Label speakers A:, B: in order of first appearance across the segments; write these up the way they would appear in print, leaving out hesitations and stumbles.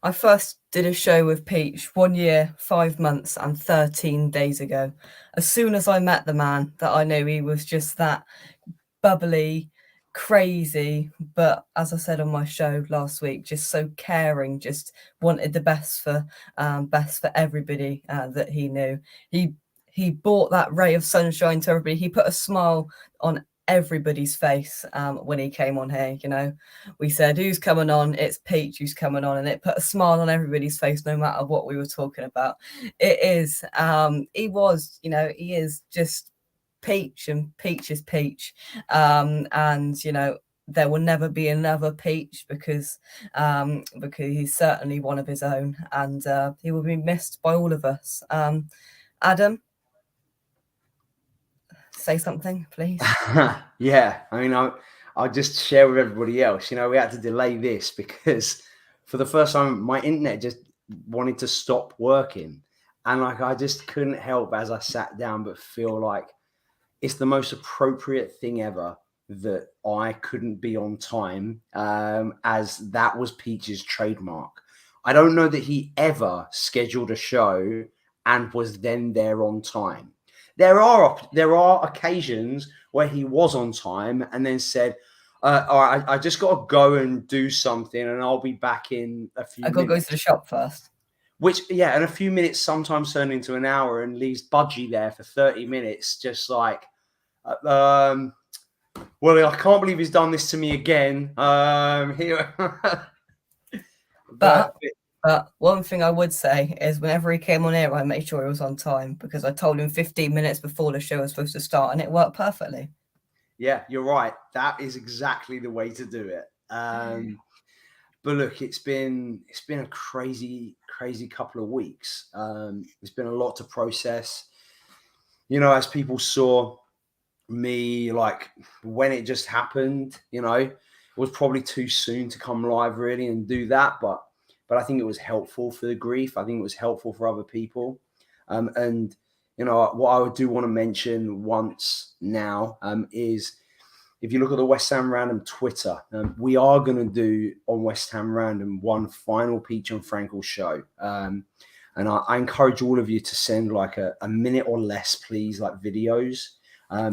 A: I first did a show with Peach 1 year, 5 months, and 13 days ago. As soon as I met the man, that I knew he was just that bubbly, crazy, but as I said on my show last week, just so caring, just wanted the best for everybody that he knew. He brought that ray of sunshine to everybody. He put a smile on everybody's face when he came on here. You know, we said, who's coming on? It's Peach who's coming on, and it put a smile on everybody's face no matter what we were talking about. It is he is just Peach, and Peach is Peach. And there will never be another Peach because he's certainly one of his own, and he will be missed by all of us. Adam, say something, please.
B: Yeah, I mean, I'll just share with everybody else. We had to delay this because for the first time, my internet just wanted to stop working. And I just couldn't help as I sat down but feel like it's the most appropriate thing ever that I couldn't be on time, as that was Peach's trademark. I don't know that he ever scheduled a show and was then there on time. There are occasions where he was on time and then said, all right, I just got to go and do something and I'll be back in a few
A: I got to
B: minutes.
A: go to the shop first.
B: Which, yeah, and a few minutes sometimes turn into an hour and leaves Budgie there for 30 minutes, just like, well, I can't believe he's done this to me again. Here.
A: But one thing I would say is whenever he came on air, I made sure he was on time because I told him 15 minutes before the show was supposed to start, and it worked perfectly.
B: Yeah, you're right. That is exactly the way to do it. But look, it's been a crazy couple of weeks. It's been a lot to process. As people saw me, like when it just happened, it was probably too soon to come live really and do that. But I think it was helpful for the grief. I think it was helpful for other people. And what I do want to mention once now is, if you look at the West Ham Random Twitter, we are going to do on West Ham Random one final Peach and Frankel show. And I encourage all of you to send like a minute or less, please, like videos.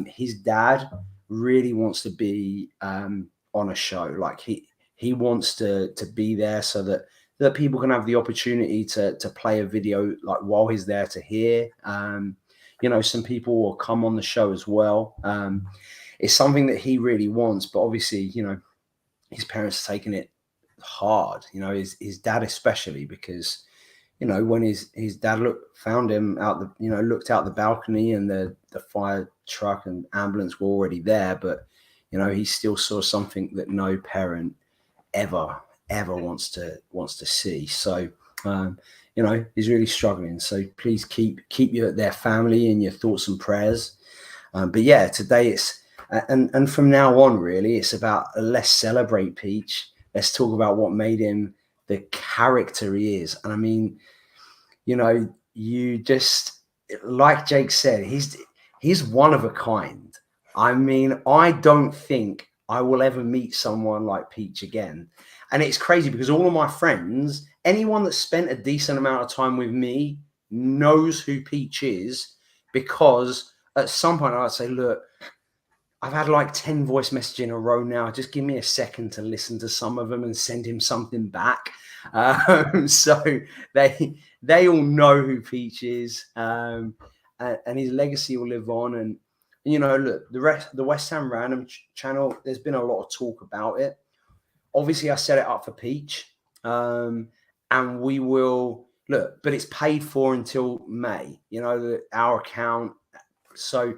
B: His dad really wants to be on a show. Like he wants to be there so that people can have the opportunity to play a video like while he's there to hear. Some people will come on the show as well. It's something that he really wants, but obviously, his parents are taking it hard, his dad especially, because, when his dad found him out looked out the balcony and the fire truck and ambulance were already there, but, he still saw something that no parent ever wants to see. So, he's really struggling. So please keep their family in your thoughts and prayers. But yeah, today it's, and from now on, really, it's about let's celebrate Peach. Let's talk about what made him the character he is. And I mean, you just, like Jake said, he's one of a kind. I mean, I don't think I will ever meet someone like Peach again. And it's crazy because all of my friends, anyone that spent a decent amount of time with me knows who Peach is, because at some point I'd say, look, I've had like 10 voice messages in a row now. Just give me a second to listen to some of them and send him something back. So they all know who Peach is, and his legacy will live on. And look, the West Ham Random channel, there's been a lot of talk about it. Obviously, I set it up for Peach, and we will look, but it's paid for until May. Our account. So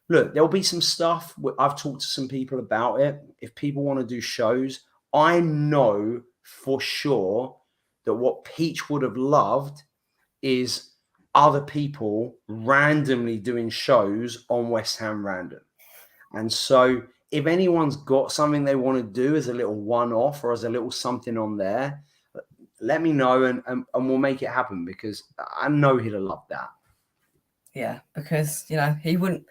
B: look, there'll be some stuff. I've talked to some people about it. If people want to do shows, I know for sure that what Peach would have loved is other people randomly doing shows on West Ham Random. And so if anyone's got something they want to do as a little one-off or as a little something on there, let me know and we'll make it happen, because I know he'd have loved that.
A: Yeah, because he wouldn't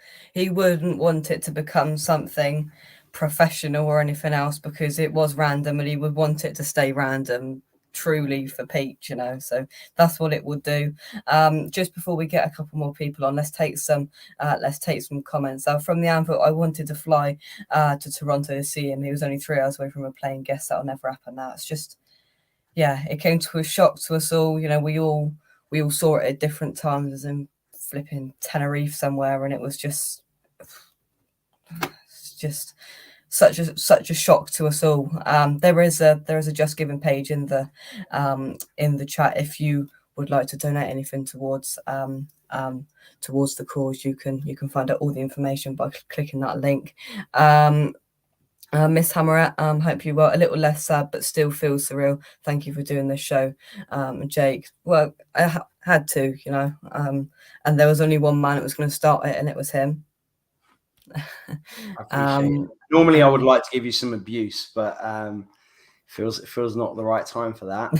A: want it to become something professional or anything else, because it was random and he would want it to stay random truly for Peach, you know. So that's what it will do. Just before we get a couple more people on, let's take some comments. From the Anvil, I wanted to fly to Toronto to see him. He was only 3 hours away from a plane. Guess that'll never happen now. It's just, yeah, it came to a shock to us all. You know, we all saw it at different times, as in flipping Tenerife somewhere, and it was just such a shock to us all. There is a Just Giving page in the chat. If you would like to donate anything towards the cause, you can find out all the information by clicking that link. Miss Hammerette, hope you well. A little less sad, but still feels surreal. Thank you for doing this show, Jake. Well, I had to, you know, and there was only one man that was going to start it, and it was him.
B: I appreciate it. Normally, I would like to give you some abuse, but it feels not the right time for that.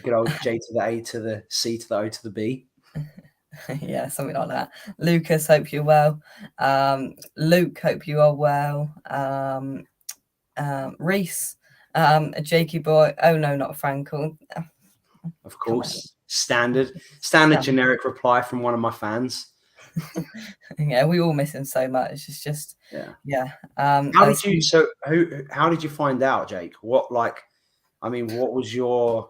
B: Good old J to the A to the C to the O to the B.
A: Yeah, something like that. Lucas, hope you're well. Luke, hope you are well. Reese, Jakey boy. Oh no, not Frankel.
B: Of course, standard generic reply from one of my fans.
A: Yeah, we all miss him so much. It's just yeah.
B: How did you find out, Jake? What was your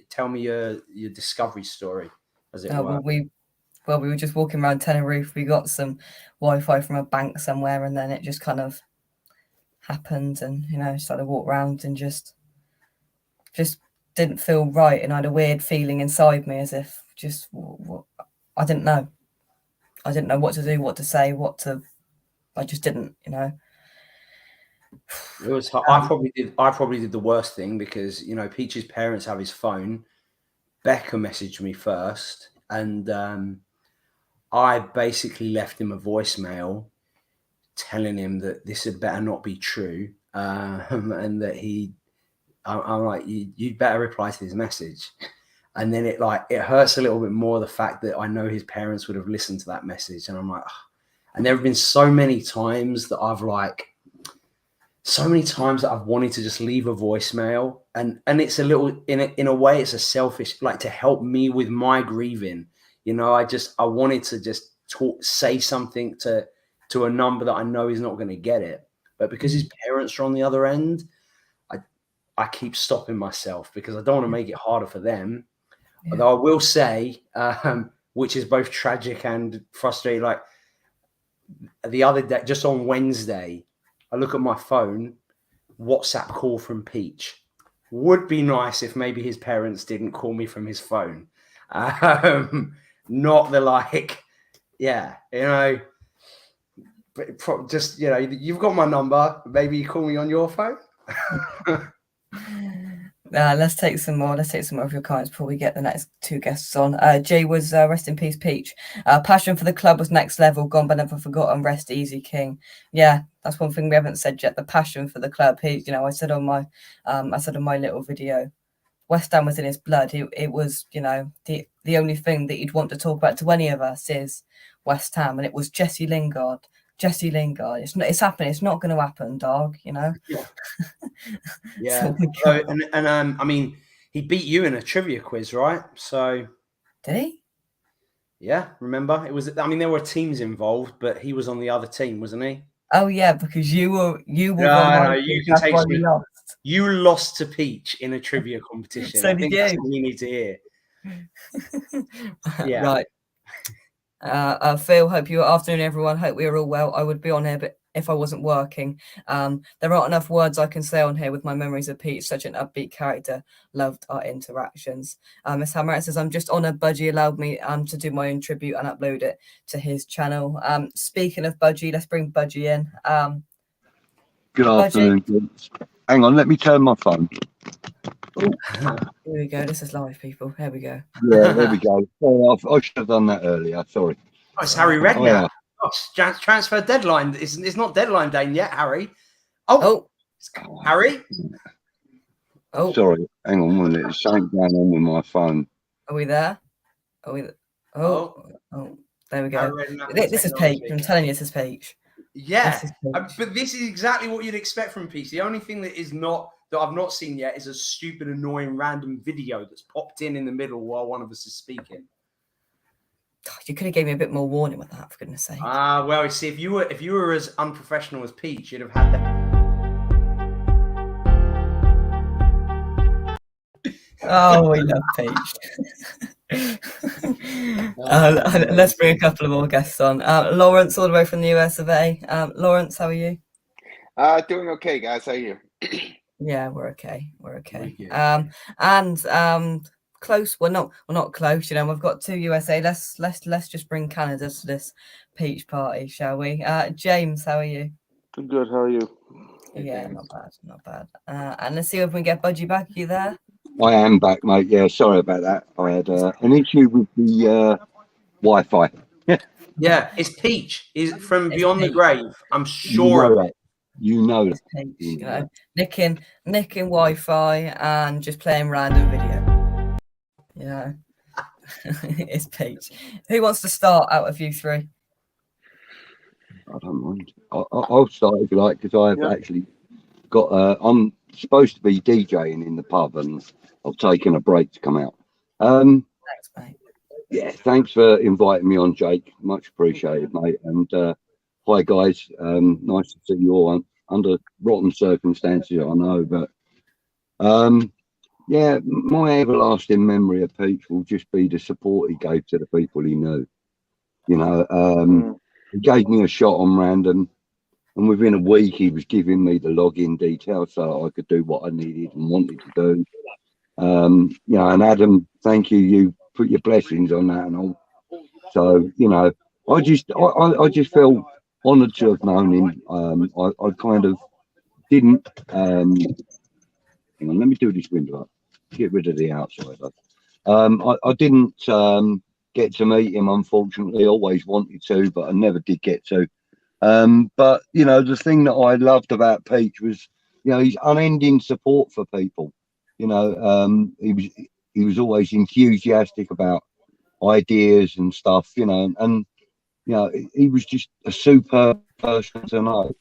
B: tell me your discovery story, as it were.
A: Well, we were just walking around Tenerife. We got some Wi-Fi from a bank somewhere, and then it just kind of happened, and you know, started to walk around and just didn't feel right, and I had a weird feeling inside me, as if just I didn't know what to do, what to say, I just didn't, you know.
B: It was hard. I probably did the worst thing, because, you know, Peach's parents have his phone. Becca messaged me first, and I basically left him a voicemail telling him that this had better not be true, and that I'm like, you'd better reply to this message. And then it hurts a little bit more, the fact that I know his parents would have listened to that message, and I'm like, ugh. And there have been so many times that I've wanted to just leave a voicemail, and it's a little, in a way, it's a selfish, to help me with my grieving. You know, I wanted to just say something to a number that I know is not going to get it, but because his parents are on the other end, I keep stopping myself, because I don't want to make it harder for them. Yeah. Although I will say, which is both tragic and frustrating, like the other day, just on Wednesday, I look at my phone, WhatsApp call from Peach. Would be nice if maybe his parents didn't call me from his phone. Not the you know, but just, you know, you've got my number. Maybe you call me on your phone.
A: Let's take some more of your comments before we get the next two guests on. Jay was rest in peace, Peach. Passion for the club was next level, gone but never forgotten. Rest easy, King. Yeah, that's one thing we haven't said yet. The passion for the club. He, you know, I said on my little video, West Ham was in his blood. It was, you know, the only thing that you'd want to talk about to any of us is West Ham, and it was Jesse Lingard. It's happening. It's not going to happen, dog. You know.
B: Yeah. So, I mean, he beat you in a trivia quiz, right? So.
A: Did he?
B: Yeah. Remember, it was. I mean, there were teams involved, but he was on the other team, wasn't he?
A: Oh yeah, because you were.
B: No, you can take me. You lost to Peach in a trivia competition.
A: So did you.
B: That's what you need to hear. Yeah.
A: Right. Phil, hope you afternoon, everyone. Hope we are all well. I would be on here, but if I wasn't working, there aren't enough words I can say on here with my memories of Pete. Such an upbeat character. Loved our interactions. Miss Hammerette says, I'm just honoured Budgie allowed me to do my own tribute and upload it to his channel. Speaking of Budgie, let's bring Budgie in.
C: Good afternoon. Budgie. Hang on, let me turn my phone.
A: Here we go. This is live, people. Here we go.
C: Yeah, there we go. Oh, I should have done that earlier. Sorry.
B: Oh, it's Harry Redknapp. Yeah. Transfer deadline. It's not deadline day yet, Harry. Oh. Harry.
C: Oh, sorry. Hang on one minute. There's something going on with my phone.
A: Are we there? Oh. There we go. This is Peach. I'm telling you, this is Peach.
B: Yeah, but this is exactly what you'd expect from Peach. The only thing that is not that I've not seen yet is a stupid, annoying, random video that's popped in the middle while one of us is speaking.
A: You could have gave me a bit more warning with that, for goodness sake.
B: Well, you see, if you were as unprofessional as Peach, you'd have had that.
A: Oh, we love Peach. Let's bring a couple of more guests on. Lawrence, all the way from the US of A. Lawrence, how are you?
D: Doing okay, guys. How are you?
A: Yeah, we're okay.
B: Wicked.
A: And close. We're not close. You know, we've got two USA. Let's just bring Canada to this Peach party, shall we? James, how are you?
E: I'm good. How are you?
A: Yeah, not bad. And let's see if we can get Budgie back. Are you there?
C: I am back, mate. Yeah, sorry about that. I had an issue with the Wi-Fi.
B: Yeah, it's Peach. Is from
A: It's
B: Beyond the
A: Peach.
B: Grave. I'm sure of it.
C: You know
A: It's
C: that.
A: Peach, you know, nicking Wi-Fi and just playing random video. Yeah, it's Peach. Who wants to start out of you three?
C: I don't mind. I'll start if you like, because I've
E: Yeah.
C: actually got. I'm supposed to be DJing in the pub, and I've taken a break to come out.
A: Thanks, mate.
C: Yeah, thanks for inviting me on, Jake. Much appreciated, mate. And hi, guys. Nice to see you all under rotten circumstances, I know, but yeah, my everlasting memory of Peach will just be the support he gave to the people he knew. You know, he gave me a shot on random, and within a week he was giving me the login details so I could do what I needed and wanted to do. You know, and Adam, thank you. You put your blessings on that and all. So, you know, I just felt honoured to have known him. I kind of didn't. Hang on, let me do this window up. Get rid of the outside. I didn't get to meet him, unfortunately. Always wanted to, but I never did get to. But you know, the thing that I loved about Peach was, you know, his unending support for people. You know, he was always enthusiastic about ideas and stuff. You know, and you know, he was just a superb person to know.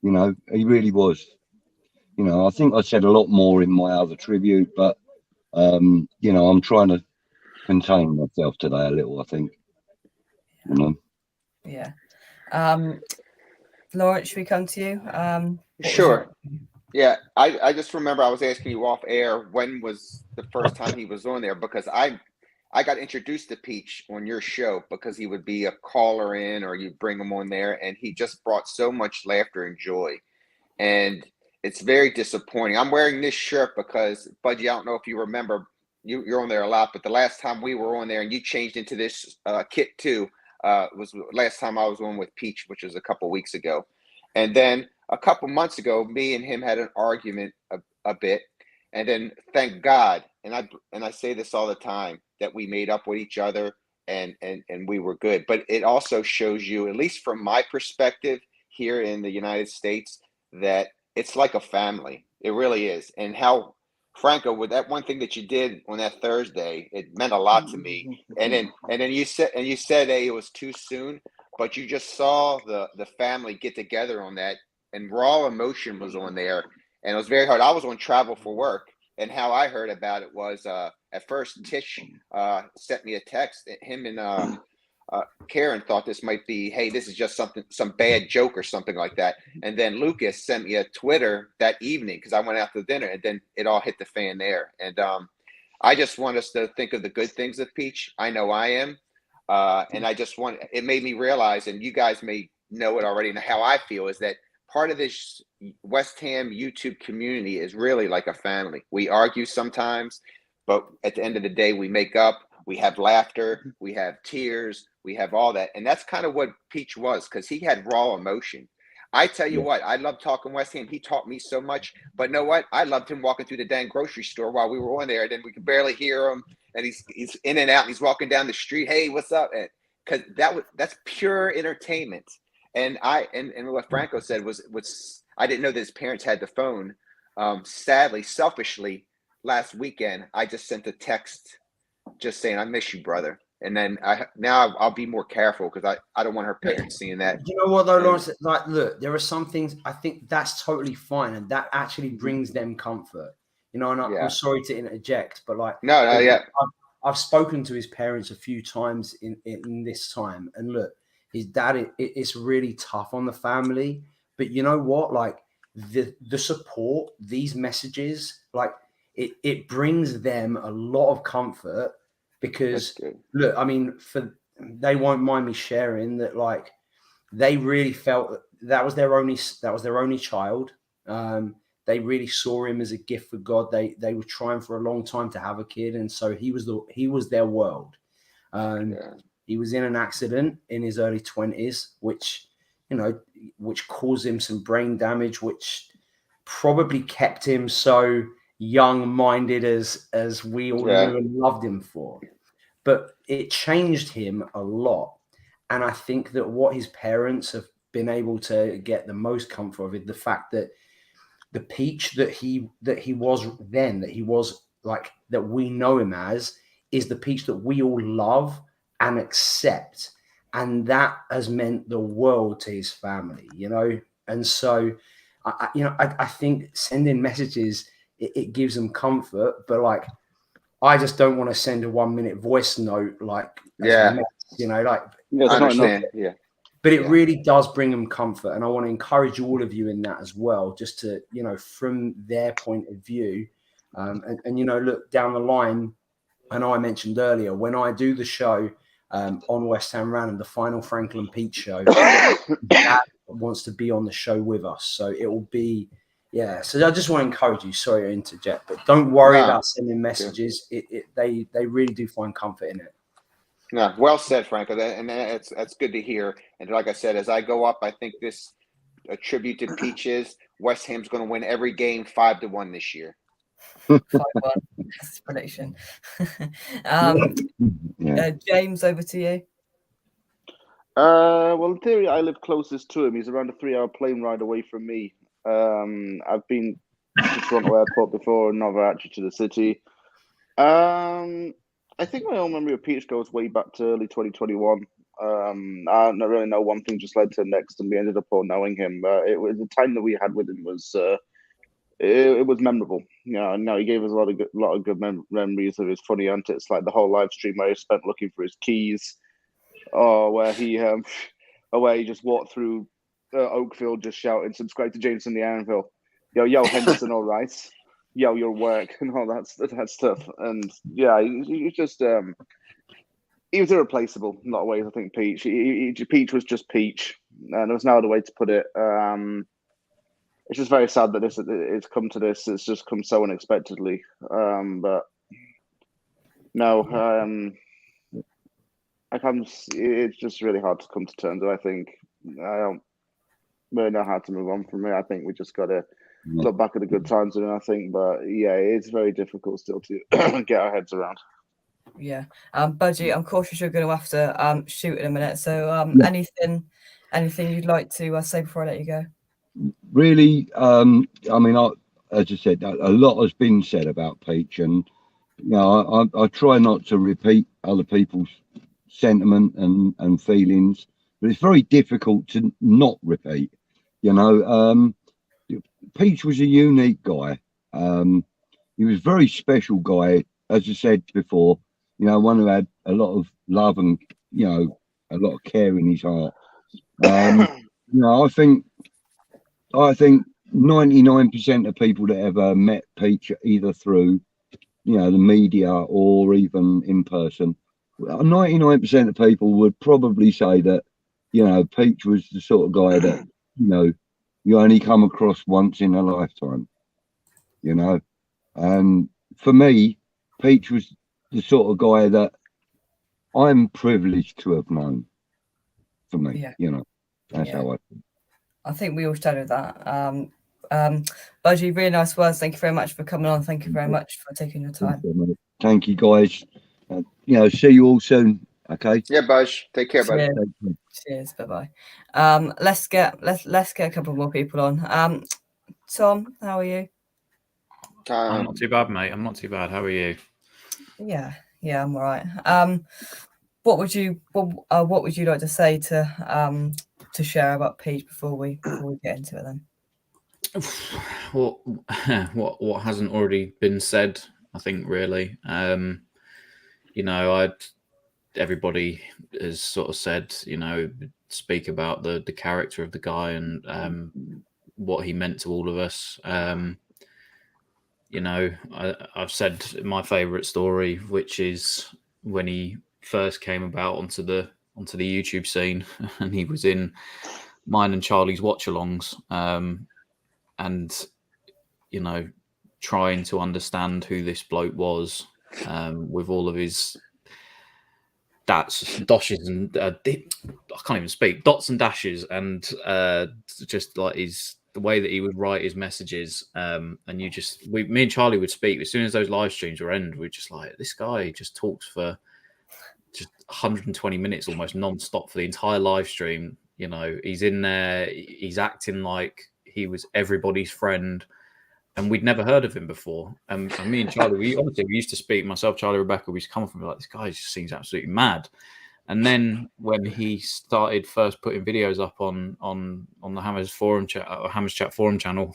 C: You know, he really was. You know, I think I said a lot more in my other tribute, but you know, I'm trying to contain myself today a little, I think. You know.
A: Yeah. Lawrence, should we come to you?
D: Sure. Yeah, I just remember I was asking you off air when was the first time he was on there, because I got introduced to Peach on your show because he would be a caller in or you'd bring him on there, and he just brought so much laughter and joy. And it's very disappointing. I'm wearing this shirt because, Budgie, I don't know if you remember, you're on there a lot, but the last time we were on there and you changed into this kit too, was last time I was on with Peach, which was a couple weeks ago. And then a couple months ago, me and him had an argument a bit. And then thank God, and I say this all the time, that we made up with each other and we were good. But it also shows you, at least from my perspective here in the United States, that it's like a family. It really is. And how, Franco, with that one thing that you did on that Thursday, it meant a lot to me. And then you said hey, it was too soon, but you just saw the family get together on that, and raw emotion was on there, and it was very hard. I was on travel for work, and how I heard about it was at first Tish sent me a text. Him and Karen thought this might be, hey, this is just some bad joke or something like that. And then Lucas sent me a Twitter that evening because I went out to dinner, and then it all hit the fan there. And I just want us to think of the good things of Peach. I know I am. And I just it made me realize, and you guys may know it already, and how I feel is that part of this West Ham YouTube community is really like a family. We argue sometimes, but at the end of the day, we make up. We have laughter, we have tears, we have all that. And that's kind of what Peach was, because he had raw emotion. I tell you what, I love talking West Ham. He taught me so much. But know what? I loved him walking through the dang grocery store while we were on there. And then we could barely hear him. And he's in and out. And he's walking down the street. Hey, what's up? Because that's pure entertainment. And what Franco said was I didn't know that his parents had the phone. Sadly, selfishly, last weekend, I just sent a text just saying, I miss you, brother. And then I'll be more careful because I don't want her parents seeing that.
B: You know what though, Lawrence? Like, look, there are some things I think that's totally fine, and that actually brings them comfort. You know, and I'm sorry to interject, but like, I've spoken to his parents a few times in this time, and look, his dad, it's really tough on the family. But you know what? Like the support, these messages, like it brings them a lot of comfort. Because look, I mean, they won't mind me sharing that, like, they really felt that was their only child. They really saw him as a gift for God. They were trying for a long time to have a kid, and so he was their world. He was in an accident in his early 20s, which caused him some brain damage, which probably kept him so young-minded as we all knew and loved him for. But it changed him a lot. And I think that what his parents have been able to get the most comfort of is the fact that the Peach that he was then, that he was like, that we know him as, is the Peach that we all love and accept. And that has meant the world to his family, you know? And so, I think sending messages, it gives them comfort, but like, I just don't want to send a 1-minute voice note, like, you know, like,
D: I understand.
B: But it really does bring them comfort. And I want to encourage all of you in that as well, just to, you know, from their point of view. And you know, look, down the line, I know I mentioned earlier, when I do the show on West Ham Random, the final Franklin Peach show, Dad wants to be on the show with us. So it will be, so I just want to encourage you. Sorry to interject, but don't worry about sending messages. They really do find comfort in it.
D: No, well said, Franco. And that's good to hear. And like I said, as I go up, I think this a tribute to Peaches. West Ham's going to win every game 5-1 this year.
A: 5-1. That's the prediction. James, over to you.
E: Well, in theory, I live closest to him. He's around a 3-hour plane ride away from me. I've been to Toronto Airport before, and never actually to the city. I think my own memory of Peach goes way back to early 2021. I don't really know, one thing just led to the next, and we ended up all knowing him. It was the time that we had with him was it was memorable. You know, no, he gave us a lot of good memories of his funny antics, like the whole live stream where he spent looking for his keys, or where he just walked through Oakfield just shouting, "Subscribe to Jameson the Anvil." Yo, Henderson, all right. Yo, your work and all that stuff. And yeah, he just he was irreplaceable in a lot of ways. I think Peach. Peach was just Peach, and there was no other way to put it. It's just very sad that it's come to this. It's just come so unexpectedly. But no, it's just really hard to come to terms with. I think I don't really know how to move on from it. I think we just got to look back at the good times, and I think, but yeah, it's very difficult still to get our heads around.
A: Yeah, Budgie, I'm cautious you're going to have to shoot in a minute. So, anything you'd like to say before I let you go?
C: Really, I mean, as I said, a lot has been said about Peach, and you know, I try not to repeat other people's sentiment and feelings, but it's very difficult to not repeat. You know, Peach was a unique guy. He was a very special guy, as I said before. You know, one who had a lot of love and, you know, a lot of care in his heart. You know, I think 99% of people that ever met Peach, either through, you know, the media or even in person, 99% of people would probably say that, you know, Peach was the sort of guy that, you know, you only come across once in a lifetime, you know. And for me, Peach was the sort of guy that I'm privileged to have known. For me, you know, that's how I think.
A: I think we all share that. Budgie, really nice words. Thank you very much for coming on. Thank you very much for taking your time.
C: Thank you, guys. You know, see you all soon. Okay.
D: Yeah, Budge. Take care, buddy.
A: Cheers. Bye bye. Let's get a couple more people on. Tom, how are you?
F: I'm not too bad, mate. I'm not too bad. How are you?
A: Yeah, I'm all right. what would you like to say to share about Peach before we get into it then?
G: What hasn't already been said, I think, really. Everybody has sort of said, speak about the character of the guy and what he meant to all of us. I've said my favourite story, which is when he first came about onto the YouTube scene, and he was in mine and Charlie's watch-alongs, and trying to understand who this bloke was, with all of his doshes and I can't even speak, dots and dashes, and just like the way that he would write his messages, and me and Charlie would speak as soon as those live streams were end. We're just like, this guy just talks for just 120 minutes almost non-stop for the entire live stream. He's in there, he's acting like he was everybody's friend, and we'd never heard of him before. And me and Charlie, we used to speak, myself, Charlie, Rebecca, we used to come from like, this guy just seems absolutely mad. And then when he started first putting videos up on the Hammers forum chat, or Hammers Chat forum channel,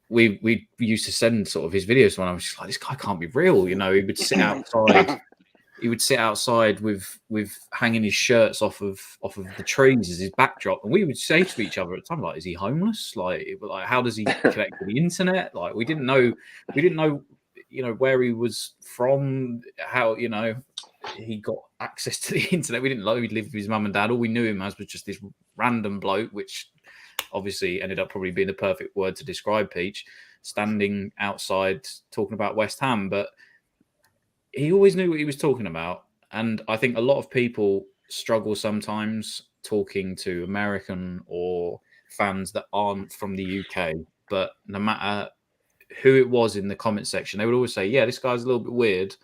G: we used to send sort of his videos to him. I was just like, this guy can't be real. He would sit outside. He would sit outside with hanging his shirts off of the trees as his backdrop, and we would say to each other at the time, like, is he homeless? Like how does he connect to the internet? Like we didn't know, where he was from, how he got access to the internet. We didn't know he'd lived with his mum and dad. All we knew him as was just this random bloke, which obviously ended up probably being the perfect word to describe Peach, standing outside talking about West Ham. But he always knew what he was talking about. And I think a lot of people struggle sometimes talking to American or fans that aren't from the UK. But no matter who it was in the comment section, they would always say, yeah, this guy's a little bit weird,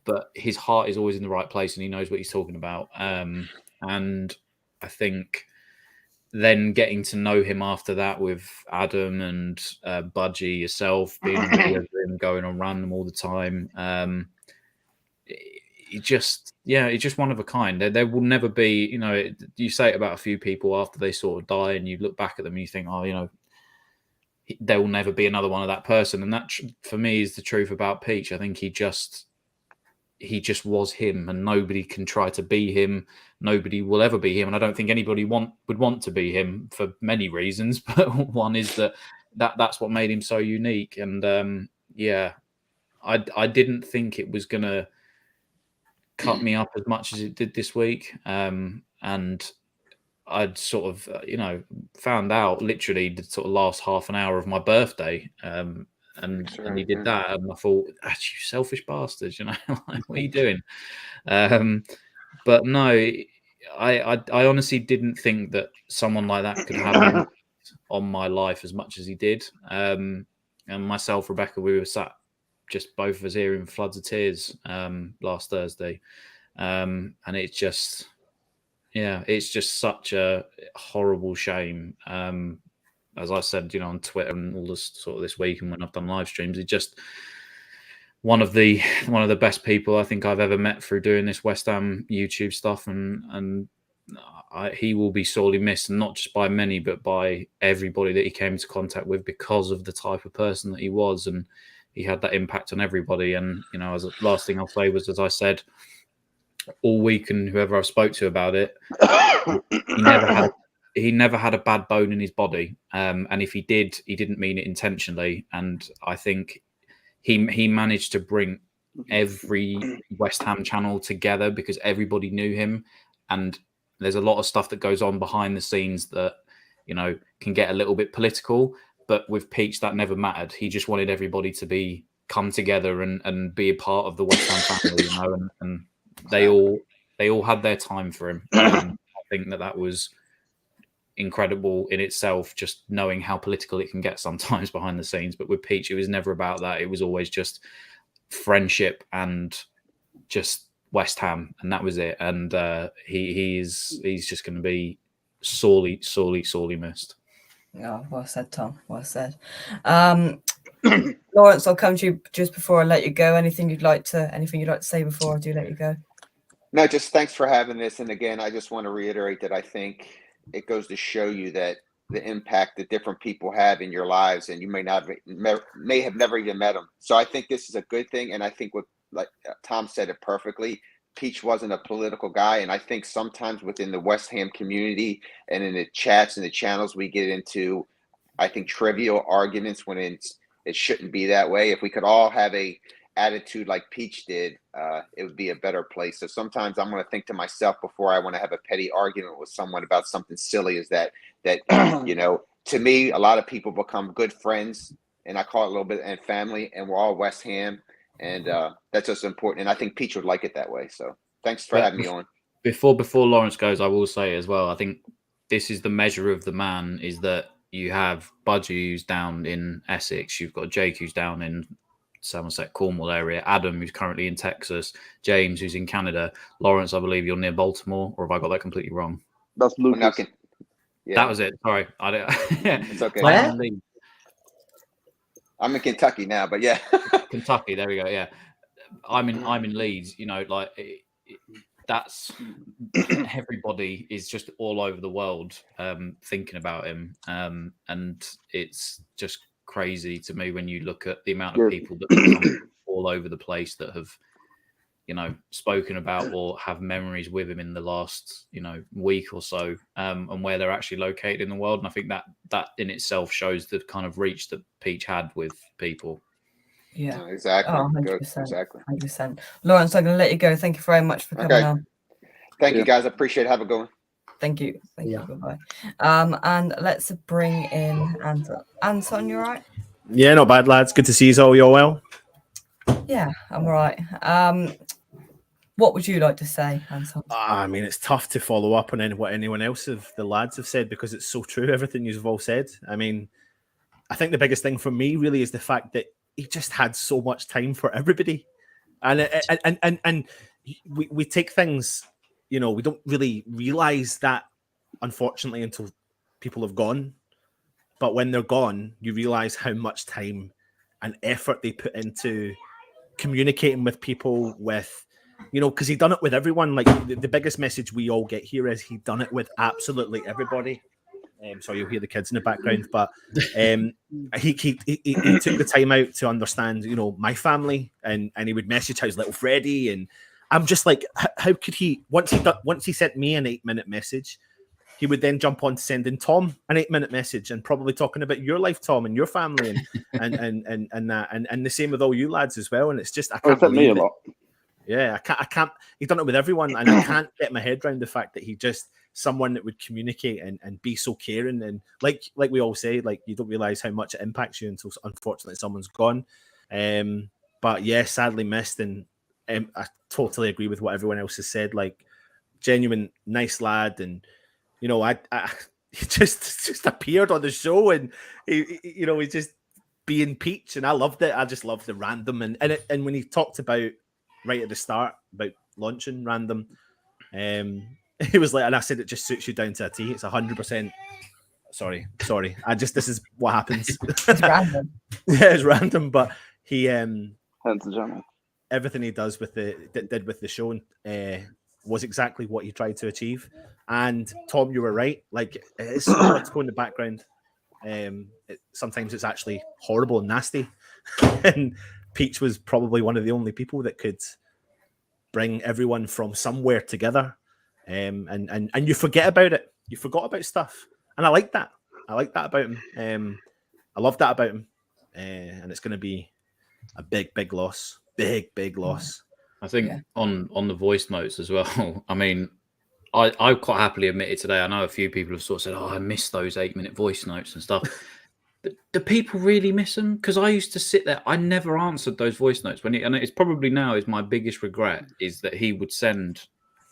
G: but his heart is always in the right place and he knows what he's talking about. And I think then getting to know him after that with Adam and Budgie, yourself, being with him, going on random all the time, he's just one of a kind. There will never be, you say it about a few people after they sort of die, and you look back at them and you think, oh, there will never be another one of that person. And that, for me, is the truth about Peach. I think he just was him, and nobody can try to be him. Nobody will ever be him, and I don't think anybody would want to be him for many reasons. But one is that's what made him so unique. And I didn't think it was gonna cut me up as much as it did this week. And I'd sort of found out literally the sort of last half an hour of my birthday. And he did that, and I thought, you selfish bastards, like, what are you doing? But no, I honestly didn't think that someone like that could have an impact on my life as much as he did. And myself, Rebecca, we were sat, just both of us here, in floods of tears last Thursday. And it's just such a horrible shame. As I said, on Twitter and all this sort of this week, and when I've done live streams, it's just one of the best people I think I've ever met through doing this West Ham YouTube stuff, and he will be sorely missed, and not just by many, but by everybody that he came into contact with, because of the type of person that he was, and he had that impact on everybody. And as the last thing I'll say was, as I said all week, and whoever I spoke to about it, he never had a bad bone in his body, and if he did, he didn't mean it intentionally. And I think he managed to bring every West Ham channel together, because everybody knew him. And there's a lot of stuff that goes on behind the scenes that can get a little bit political, but with Peach that never mattered. He just wanted everybody to come together and be a part of the West Ham family, and they all had their time for him. I think that was incredible in itself, just knowing how political it can get sometimes behind the scenes. But with Peach, it was never about that. It was always just friendship and just West Ham, and that was it. And he's just going to be sorely missed.
A: Oh, well said, Tom. Well said. Lawrence, I'll come to you just before I let you go. Anything you'd like to say before I do let you go?
D: No, just thanks for having this. And again, I just want to reiterate that I think it goes to show you that the impact that different people have in your lives, and you may have never even met them. So I think this is a good thing. And I think like Tom said it perfectly, Peach wasn't a political guy. And I think sometimes within the West Ham community and in the chats and the channels, we get into, I think, trivial arguments when it shouldn't be that way. If we could all have a attitude like Peach did, it would be a better place. So sometimes I'm going to think to myself before I want to have a petty argument with someone about something silly, is that to me, a lot of people become good friends, and I call it a little bit and family, and we're all West Ham, and that's just important. And I think Peach would like it that way. So thanks for having me on.
G: Before Lawrence goes, I will say as well, I think this is the measure of the man, is that you have Budgie, who's down in Essex, you've got Jake, who's down in Somerset, Cornwall area, Adam, who's currently in Texas, James, who's in Canada, Lawrence, I believe you're near Baltimore, or have I got that completely wrong?
E: That's Lucas.
D: Yeah.
G: That was it. Sorry.
D: It's okay.
A: Where?
D: I'm in Kentucky now, but yeah.
G: Kentucky, there we go. Yeah. I'm in Leeds, that's everybody is just all over the world thinking about him. And it's just crazy to me when you look at the amount of people that come all over the place that have, spoken about or have memories with him in the last, week or so, and where they're actually located in the world. And I think that in itself shows the kind of reach that Peach had with people.
A: Yeah,
D: exactly.
A: 100%.
D: Exactly.
A: 100%. Lawrence, I'm going to let you go. Thank you very much for coming on.
D: Thank you, guys. I appreciate it. Have a good one.
A: Thank you. Thank you. Goodbye. And let's bring in Anton. Anton, you all right?
H: Yeah, not bad, lads. Good to see you all. You're well?
A: Yeah, I'm all right. What would you like to say, Anton?
H: I mean, it's tough to follow up on what anyone else the lads have said, because it's so true, everything you've all said. I mean, I think the biggest thing for me really is the fact that he just had so much time for everybody. And we take things, we don't really realize that, unfortunately, until people have gone. But when they're gone, you realize how much time and effort they put into communicating with people, because he done it with everyone. Like the biggest message we all get here is he done it with absolutely everybody. Sorry, you'll hear the kids in the background, but he took the time out to understand, my family, and he would message his little Freddie, and I'm just like, how could he? Once he sent me an 8-minute message, he would then jump on to sending Tom an 8-minute message and probably talking about your life, Tom, and your family, and that, and the same with all you lads as well. And it's just, I can't believe it. Yeah, I can't. He's done it with everyone, and I can't get my head around the fact that he just someone that would communicate and be so caring, and like we all say, like you don't realize how much it impacts you until unfortunately someone's gone. But yeah, sadly missed, and I totally agree with what everyone else has said. Like, genuine nice lad, and he just appeared on the show, and he just being Peach, and I loved it. I just loved the random, and when he talked about right at the start about launching random, he was like, and I said it just suits you down to a T. It's 100%. Sorry. This is what happens.
A: It's random.
H: Yeah, it's random, but he everything he does did with the show was exactly what he tried to achieve. And Tom, you were right. Like, it's what's going in the background. Sometimes it's actually horrible and nasty. And Peach was probably one of the only people that could bring everyone from somewhere together. And you forget about it. You forgot about stuff. And I like that. I like that about him. I love that about him. And it's going to be a big loss. Big loss.
G: I think on the voice notes as well. I mean, I quite happily admitted today, I know a few people have sort of said, I miss those 8-minute voice notes and stuff. But do people really miss them? Because I used to sit there, I never answered those voice notes. And it's probably now is my biggest regret, is that he would send,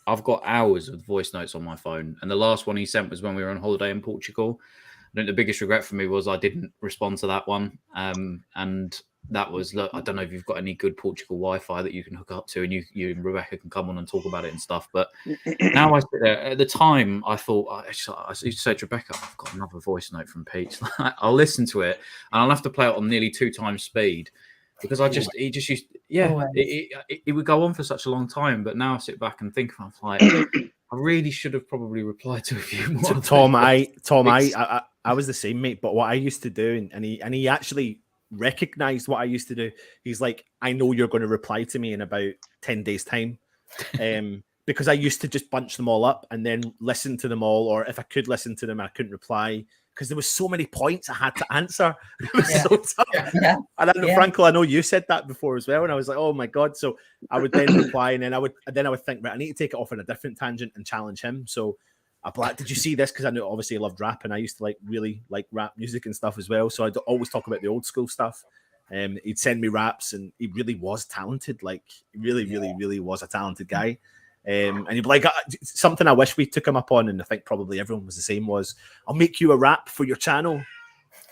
G: I've got hours of voice notes on my phone. And the last one he sent was when we were on holiday in Portugal. I think the biggest regret for me was I didn't respond to that one. And that was, look, I don't know if you've got any good Portugal Wi-Fi that you can hook up to, and you and Rebecca can come on and talk about it and stuff. But now I sit there. At the time, I thought I used to say to Rebecca, I've got another voice note from Pete. I'll listen to it, and I'll have to play it on nearly 2 times speed because he just used, it would go on for such a long time. But now I sit back and think, I'm like, I really should have probably replied to a few more.
H: Tom, I was the same, mate. But what I used to do, and he actually recognized what I used to do. He's like, I know you're going to reply to me in about 10 days time, because I used to just bunch them all up and then listen to them all, or if I could listen to them, I couldn't reply because there was so many points I had to answer. It was so tough.
A: Yeah.
H: And I know, Frankel, I know you said that before as well, and I was like, oh my god. So I would then reply, and then I would think, right, I need to take it off on a different tangent and challenge him. So I'd be like, did you see this? Because I knew obviously I loved rap, and I used to really like rap music and stuff as well. So I'd always talk about the old school stuff. He'd send me raps, and he really was talented. Like, really was a talented guy. And he'd be like, something I wish we took him up on, and I think probably everyone was the same, was, I'll make you a rap for your channel,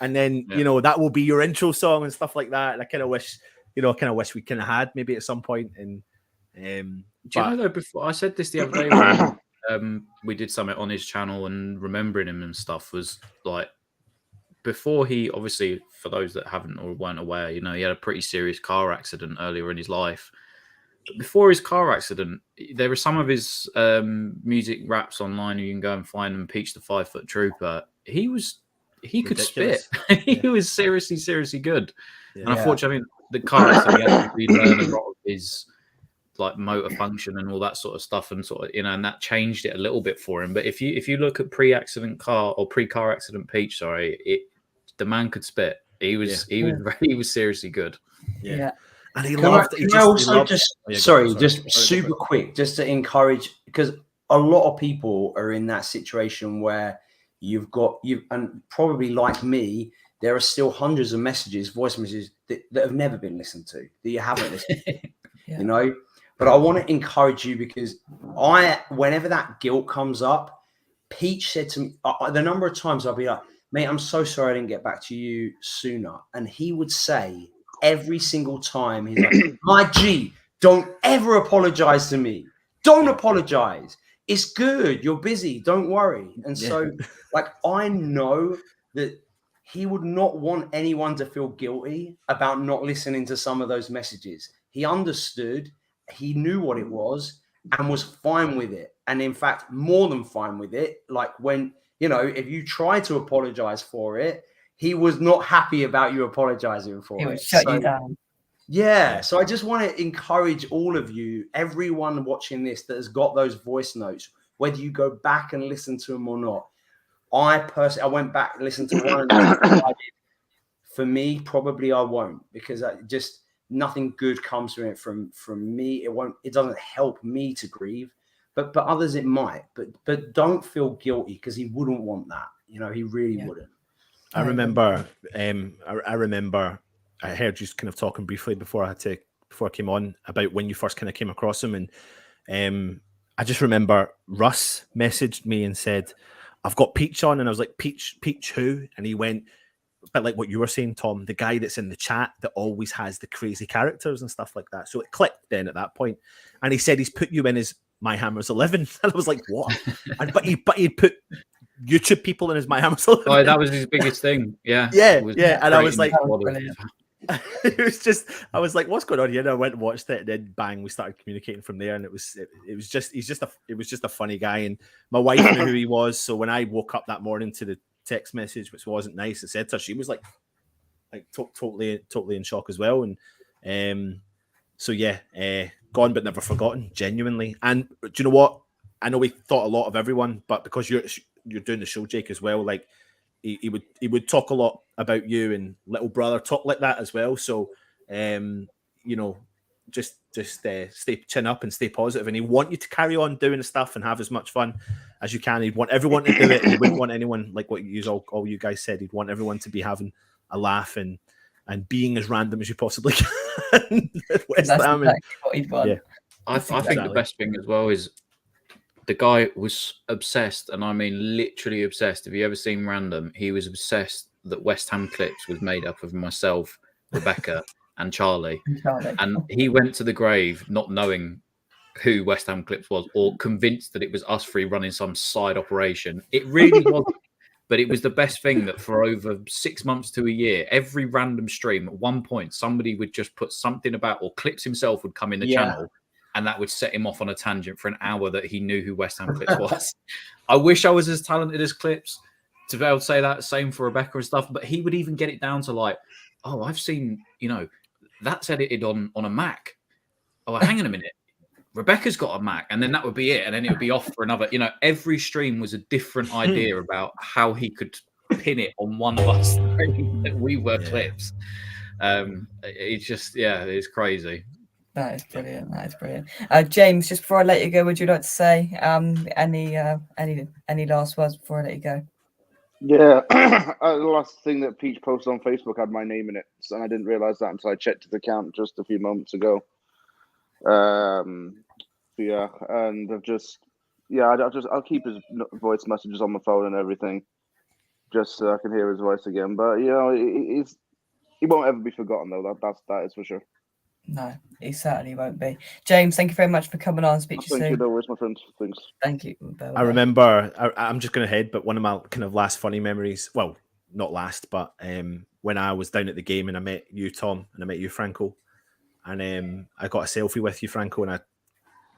H: and then that will be your intro song and stuff like that. And I kind of wish, we kind of had maybe at some point. And
G: do you know though? Before I said this the other day, when, we did something on his channel and remembering him and stuff, was like, before he, obviously, for those that haven't or weren't aware, he had a pretty serious car accident earlier in his life. But before his car accident, there are some of his music raps online. You can go and find them. Peach the 5 Foot Trooper. He could spit. He was seriously good. Yeah. And unfortunately, the car accident, he had to relearn a lot of his like motor function and all that sort of stuff, and sort of and that changed it a little bit for him. But if you look at pre-car accident Peach, the man could spit. He was seriously good.
A: Yeah.
B: And he loved. Just super quick, just to encourage, because a lot of people are in that situation where and probably like me, there are still hundreds of voice messages that have never been listened to, that you haven't listened to, But I want to encourage you, because whenever that guilt comes up, Peach said to me, the number of times I'll be like, mate, I'm so sorry I didn't get back to you sooner. And he would say every single time, he's like, my G, don't ever apologize to me. Don't apologize. It's good. You're busy. Don't worry. And so, I know that he would not want anyone to feel guilty about not listening to some of those messages. He understood. He knew what it was and was fine with it. And in fact, more than fine with it. Like when, if you try to apologize for it, he was not happy about you apologizing for it.
A: He would shut you down.
B: Yeah. So I just want to encourage all of you, everyone watching this that has got those voice notes, whether you go back and listen to them or not. I went back and listened to one. And for me, probably I won't, because nothing good comes from it from me. It doesn't help me to grieve, but others it might. But don't feel guilty, because he wouldn't want that. He really wouldn't.
H: I remember. I heard you kind of talking briefly before I came on about when you first kind of came across him, and I just remember Russ messaged me and said, "I've got Peach on," and I was like, "Peach who?" And he went, a bit like what you were saying, Tom, the guy that's in the chat that always has the crazy characters and stuff like that. So it clicked then at that point, and he said he's put you in his My Hammer's 11, and I was like, "What?" But he'd put YouTube people in his My Hammer's 11.
G: Oh, that was his biggest thing. Yeah.
H: And I was like, it was just, I was like, what's going on here? And I went and watched it, and then bang, we started communicating from there. And it was just a funny guy. And my wife knew who he was. So when I woke up that morning to the text message, which wasn't nice, I said to her, she was like totally in shock as well. And gone but never forgotten, genuinely. And do you know what? I know we thought a lot of everyone, but because you're doing the show, Jake, as well, like he would talk a lot about you, and little brother talk like that as well. So just stay chin up and stay positive, and he want you to carry on doing the stuff and have as much fun as you can. He'd want everyone to do it. He wouldn't want anyone, like what all you guys said, he'd want everyone to be having a laugh and being as random as you possibly can.
A: That's exactly what he'd want.
G: Yeah. I think the best thing as well is the guy was obsessed, and I mean literally obsessed. Have you ever seen Random? He was obsessed that West Ham Clips was made up of myself, Rebecca, and Charlie.
A: Charlie.
G: And he went to the grave not knowing who West Ham Clips was, or convinced that it was us three running some side operation. It really wasn't. But it was the best thing that for over 6 months to a year, every random stream at one point, somebody would just put something about, or Clips himself would come in the channel, and that would set him off on a tangent for an hour that he knew who West Ham Clips was. I wish I was as talented as Clips to be able to say that. Same for Rebecca and stuff. But he would even get it down to like, oh, I've seen, that's edited on a Mac. Oh, hang on a minute. Rebecca's got a Mac, and then that would be it. And then it would be off for another, every stream was a different idea about how he could pin it on one of us that we were Clips. It's just, it's crazy.
A: That is brilliant. That is brilliant. James, just before I let you go, would you like to say any last words before I let you go?
E: Yeah, the last thing that Peach posted on Facebook had my name in it, and I didn't realize that until I checked his account just a few moments ago. Yeah, and I'll keep his voice messages on my phone and everything, just so I can hear his voice again. But he won't ever be forgotten, though. That is for sure.
A: No, he certainly won't be. James, thank you very much for coming on. Speak to you soon.
E: Thank you, always, my friend. Thanks.
A: Thank you. Bye-bye.
H: I remember, I'm just going ahead, but one of my kind of last funny memories, well, not last, but when I was down at the game and I met you, Tom, and I met you, Franco, and I got a selfie with you, Franco, and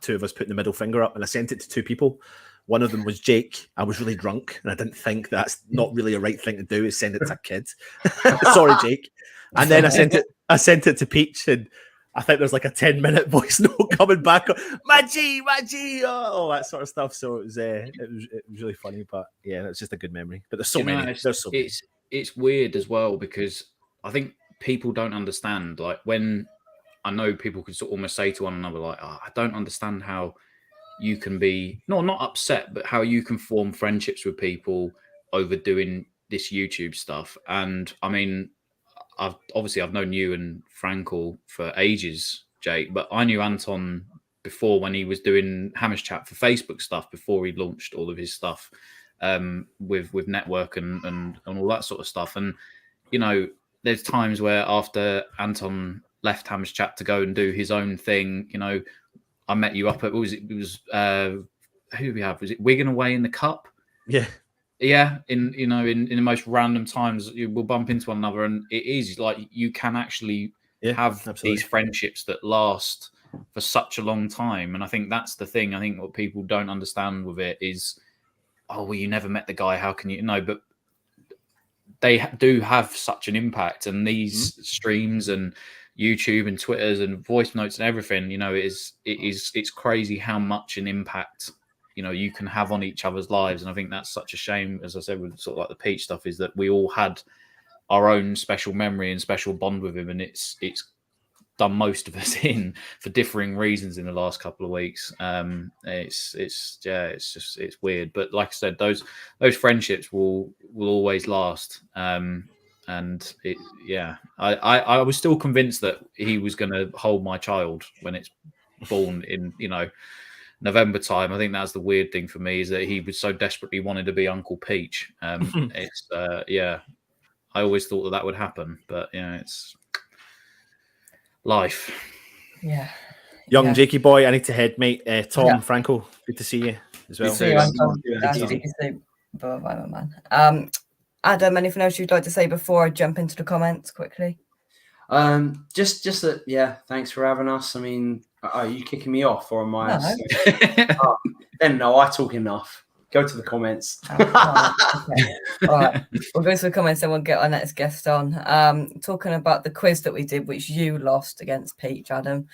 H: two of us put the middle finger up, and I sent it to two people. One of them was Jake. I was really drunk, and I didn't think that's not really a right thing to do, is send it to a kid. Sorry, Jake. And then I sent it to Peach, and I think there's like a 10-minute voice note coming back. My G, all that sort of stuff. So it was really funny, but yeah, it's just a good memory. But there's so many. There's so many.
G: It's weird as well, because I think people don't understand. Like, when I know people could sort of almost say to one another, like, oh, I don't understand how you can be not upset, but how you can form friendships with people over doing this YouTube stuff. And I mean, I've known you and Frankel for ages, Jake, but I knew Anton before, when he was doing Hammers Chat for Facebook stuff, before he launched all of his stuff with Network and all that sort of stuff. And there's times where after Anton left Hammers Chat to go and do his own thing, I met you up at, who did we have? Was it Wigan away in the Cup?
H: Yeah.
G: Yeah, in the most random times, we'll bump into one another, and it is like you can actually have absolutely these friendships that last for such a long time. And I think that's the thing. I think what people don't understand with it is, oh, well, you never met the guy. How can you know? But they do have such an impact, and these streams and YouTube and Twitters and voice notes and everything, it's crazy how much an impact you can have on each other's lives. And I think that's such a shame, as I said, with sort of like the Peach stuff, is that we all had our own special memory and special bond with him, and it's done most of us in for differing reasons in the last couple of weeks. It's weird, but like I said, those friendships will always last. I was still convinced that he was going to hold my child when it's born in November time. I think that's the weird thing for me, is that he was so desperately wanted to be Uncle Peach. I always thought that would happen, but it's life.
A: Yeah.
H: Young Jakey boy, I need to head, mate. Tom, Franco, good to see you as well.
A: Bye, man. Adam, anything else you'd like to say before I jump into the comments quickly?
B: Just that, thanks for having us. I mean, are you kicking me off, or am I? No, I talk enough. Go to the comments.
A: Okay. All right. We'll go to the comments and we'll get our next guest on. Talking about the quiz that we did, which you lost against Peach, Adam.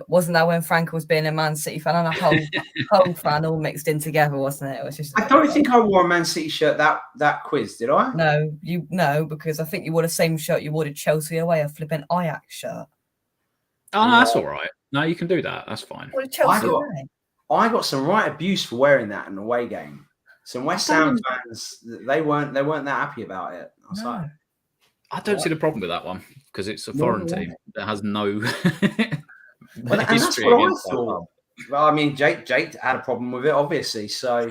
A: Wasn't that when Frank was being a Man City fan and a whole fan all mixed in together, wasn't it? It was just.
B: I don't think I wore a Man City shirt that quiz, did I?
A: No, because I think you wore the same shirt you wore to Chelsea away, a flipping Ajax shirt.
G: Oh, no, that's all right. No, you can do that. That's fine.
A: What Chelsea away?
B: I got some right abuse for wearing that in an away game. Some West Ham fans, they weren't that happy about it.
G: I don't see the problem with that one, because it's a foreign team that has no
B: history. That's what I thought. Well, I mean, Jake had a problem with it, obviously. So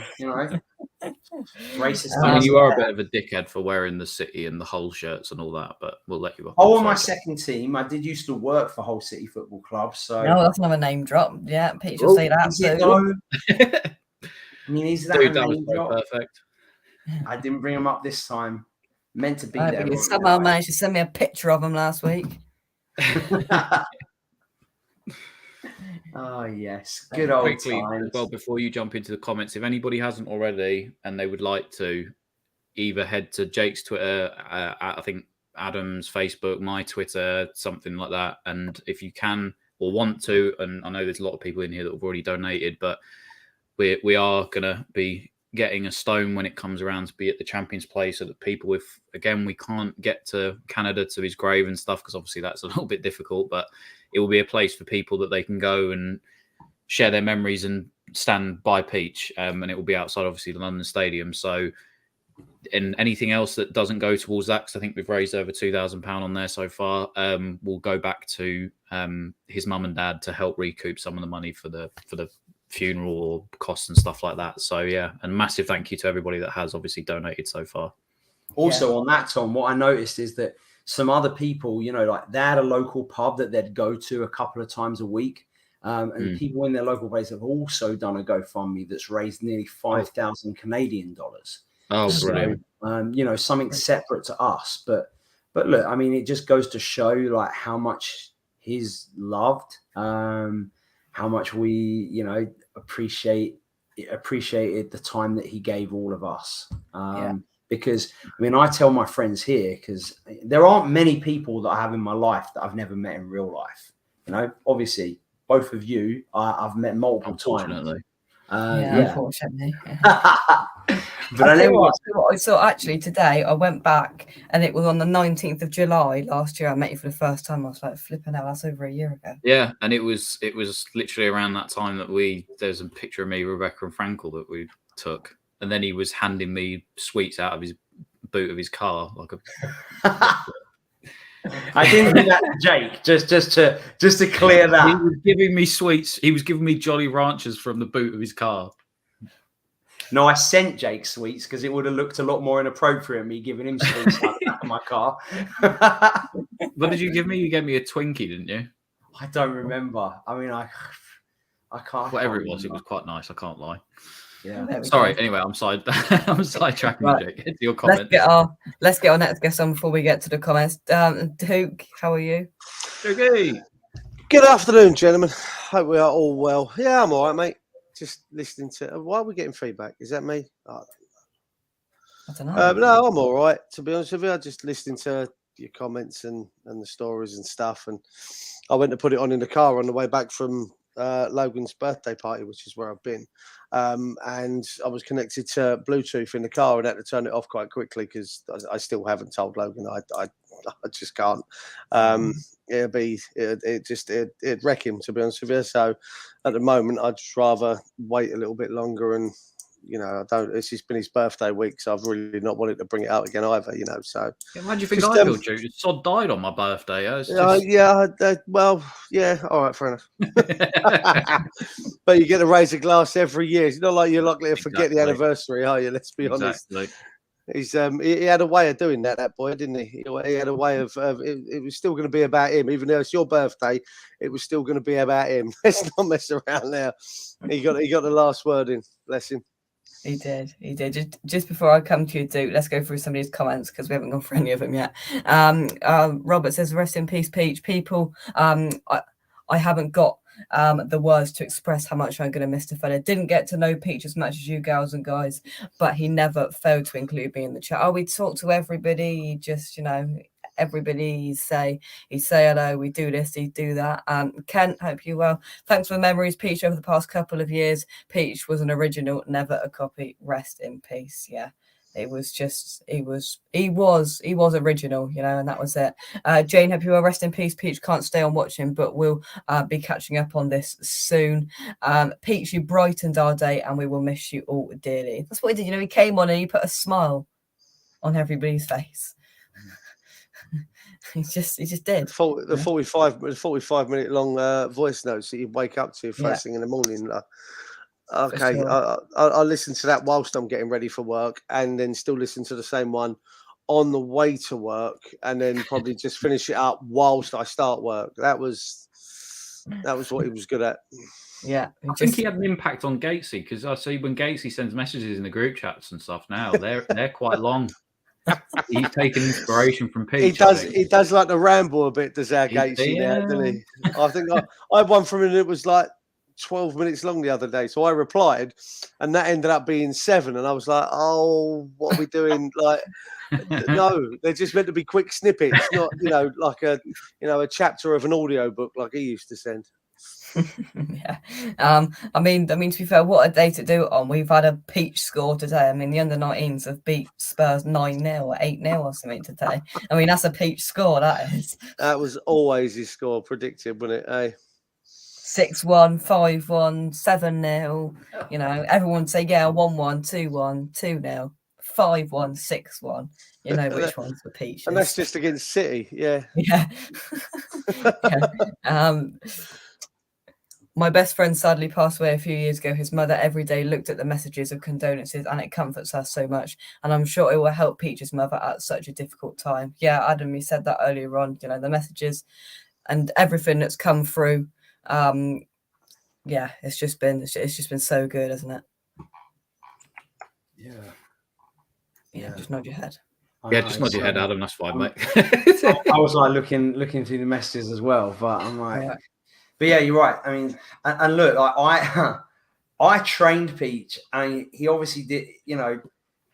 B: Racist.
G: I mean,
B: doesn't
G: you are a
B: matter.
G: bit of a dickhead for wearing the City and the Hull shirts and all that, but we'll let you off.
B: Oh, on my
G: So-
B: second team, I did used to work for Hull City Football Club. So
A: No, that's another name drop. Yeah, Peach will
G: Oh,
A: say that.
B: is it
A: So
B: though? I mean, is that
G: Dude,
B: a
G: that was
B: name
G: so
B: drop?
G: perfect.
B: I didn't bring him up this time. Meant to be
A: but
B: there.
A: you
B: on
A: somehow
B: the
A: managed to send me a picture of him last week.
B: night. Oh yes, good old
G: Quickly,
B: times.
G: as well, before you jump into the comments, if anybody hasn't already and they would like to, either head to Jake's Twitter, I think Adam's Facebook, my Twitter, something like that. And if you can or want to, and I know there's a lot of people in here that have already donated, but we are going to be getting a stone when it comes around to be at the Champions Place, so that people, if again we can't get to Canada to his grave and stuff, because obviously that's a little bit difficult, but it will be a place for people that they can go and share their memories and stand by Peach, and it will be outside obviously the London Stadium. So, and anything else that doesn't go towards that, because I think we've raised over £2,000 on there so far, will go back to his mum and dad to help recoup some of the money for the funeral or costs and stuff like that. So yeah, and massive thank you to everybody that has obviously donated so far.
B: Also on that, Tom, what I noticed is that some other people, you know, like they had a local pub that they'd go to a couple of times a week. And people in their local place have also done a GoFundMe that's raised nearly 5,000 Canadian dollars.
G: Oh,
B: So,
G: brilliant.
B: you know, something separate to us. But look, I mean, it just goes to show like how much he's loved, how much we, you know, appreciated the time that he gave all of us. Because, I mean, I tell my friends here, because there aren't many people that I have in my life that I've never met in real life. You know, obviously, both of you I've met multiple times.
G: Unfortunately.
A: Unfortunately.
B: But I never
A: So actually today I went back and it was on the 19th of July last year. I met you for the first time. I was like, flipping out, that's over a year ago.
G: Yeah, and it was literally around that time that there's a picture of me, Rebecca and Frankel that we took, and then he was handing me sweets out of his boot of his car like a.
B: I didn't do that to Jake, just to clear that.
G: He was giving me sweets. He was giving me Jolly Ranchers from the boot of his car.
B: No, I sent Jake sweets because it would have looked a lot more inappropriate me giving him sweets out the back of my car.
G: What did you give me? You gave me a Twinkie, didn't you?
B: I don't remember. I mean, I can't.
G: Whatever
B: can't
G: it was, it
B: remember.
G: was quite nice. I can't lie.
B: Yeah.
A: There we
G: Sorry.
A: go.
G: Anyway, I'm sidetracking you,
A: Right.
G: Jake. It's your
A: Let's
G: comment.
A: get our next guest on before we get to the comments. Duke, how are you?
G: Okay.
I: Good afternoon, gentlemen. Hope we are all well. Yeah, I'm all right, mate. Just listening to. Why are we getting feedback? Is that me?
A: I don't know.
I: No, I'm all right. To be honest with you, I just listening to your comments and the stories and stuff. And I went to put it on in the car on the way back from Logan's birthday party, which is where I've been. And I was connected to Bluetooth in the car and had to turn it off quite quickly because I still haven't told Logan. I just can't. It'd wreck him, to be honest with you. So at the moment, I'd just rather wait a little bit longer and. You know, it's just been his birthday week, so I've really not wanted to bring it out again either, you know. So,
G: Yeah, how do you think
I: Just,
G: I feel, Jude? Sod died on my birthday. It's
I: well, yeah, all right, fair enough. But you get to raise a glass every year. It's not like you're likely to forget the
G: Exactly.
I: anniversary, are you? Let's be honest.
G: Exactly.
I: He's he had a way of doing that boy, didn't he? He had a way of it was still going to be about him, even though it's your birthday. It was still going to be about him. Let's not mess around now. He got the last word in. Bless him.
A: He did. Just before I come to you, Duke, let's go through some of these comments because we haven't gone through any of them yet. Robert says, "Rest in peace, Peach." People, I haven't got the words to express how much I'm going to miss the fella. Didn't get to know Peach as much as you girls and guys, but he never failed to include me in the chat. Oh, we talk to everybody. He just, you know, everybody he'd say hello, we do this, he do that. Kent, hope you well. Thanks for the memories, Peach, over the past couple of years. Peach was an original, never a copy. Rest in peace. Yeah, it was just he was original, you know, and that was it. Jane, hope you well. Rest in peace, Peach. Can't stay on watching, but we'll be catching up on this soon. Peach, you brightened our day and we will miss you all dearly. That's what he did, you know, he came on and he put a smile on everybody's face. He just did.
I: The 45 minute long voice notes that you wake up to first thing in the morning. Okay,
A: sure.
I: I listen to that whilst I'm getting ready for work, and then still listen to the same one on the way to work, and then probably just finish it up whilst I start work. That was what he was good at.
A: Yeah,
G: I think he had an impact on Gatesy, because I see when Gatesy sends messages in the group chats and stuff now, they're quite long. He's taken inspiration from Peach.
I: He does like the ramble a bit, does our Gatesy now, doesn't he? I think I had one from him that was like 12 minutes long the other day. So I replied, and that ended up being 7. And I was like, oh, what are we doing? Like, no, they're just meant to be quick snippets, not, like a chapter of an audio book like he used to send.
A: Yeah. I mean, to be fair, what a day to do it on. We've had a Peach score today. I mean, the under-19s have beat Spurs 9-0 or 8-0 or something today. I mean, that's a Peach score, that is.
I: That was always his score, predicted, wasn't it? Eh?
A: 6-1, 5-1, 7-0. Everyone say, yeah, 1-1, 2-1, 2-0, 5-1, 6-1. You know which one's the Peach.
I: And that's just against City, yeah.
A: Yeah. Yeah. My best friend sadly passed away a few years ago. His mother every day looked at the messages of condolences, and it comforts her so much. And I'm sure it will help Peach's mother at such a difficult time. Yeah, Adam, you said that earlier on. The messages and everything that's come through. Yeah, it's just been so good, hasn't it? Yeah. Just nod your head.
G: Yeah, just nod your head, Adam. That's fine, mate.
B: I was like looking through the messages as well, but I'm like. Yeah. But yeah, you're right. I mean, and look, I trained Peach, and he obviously did.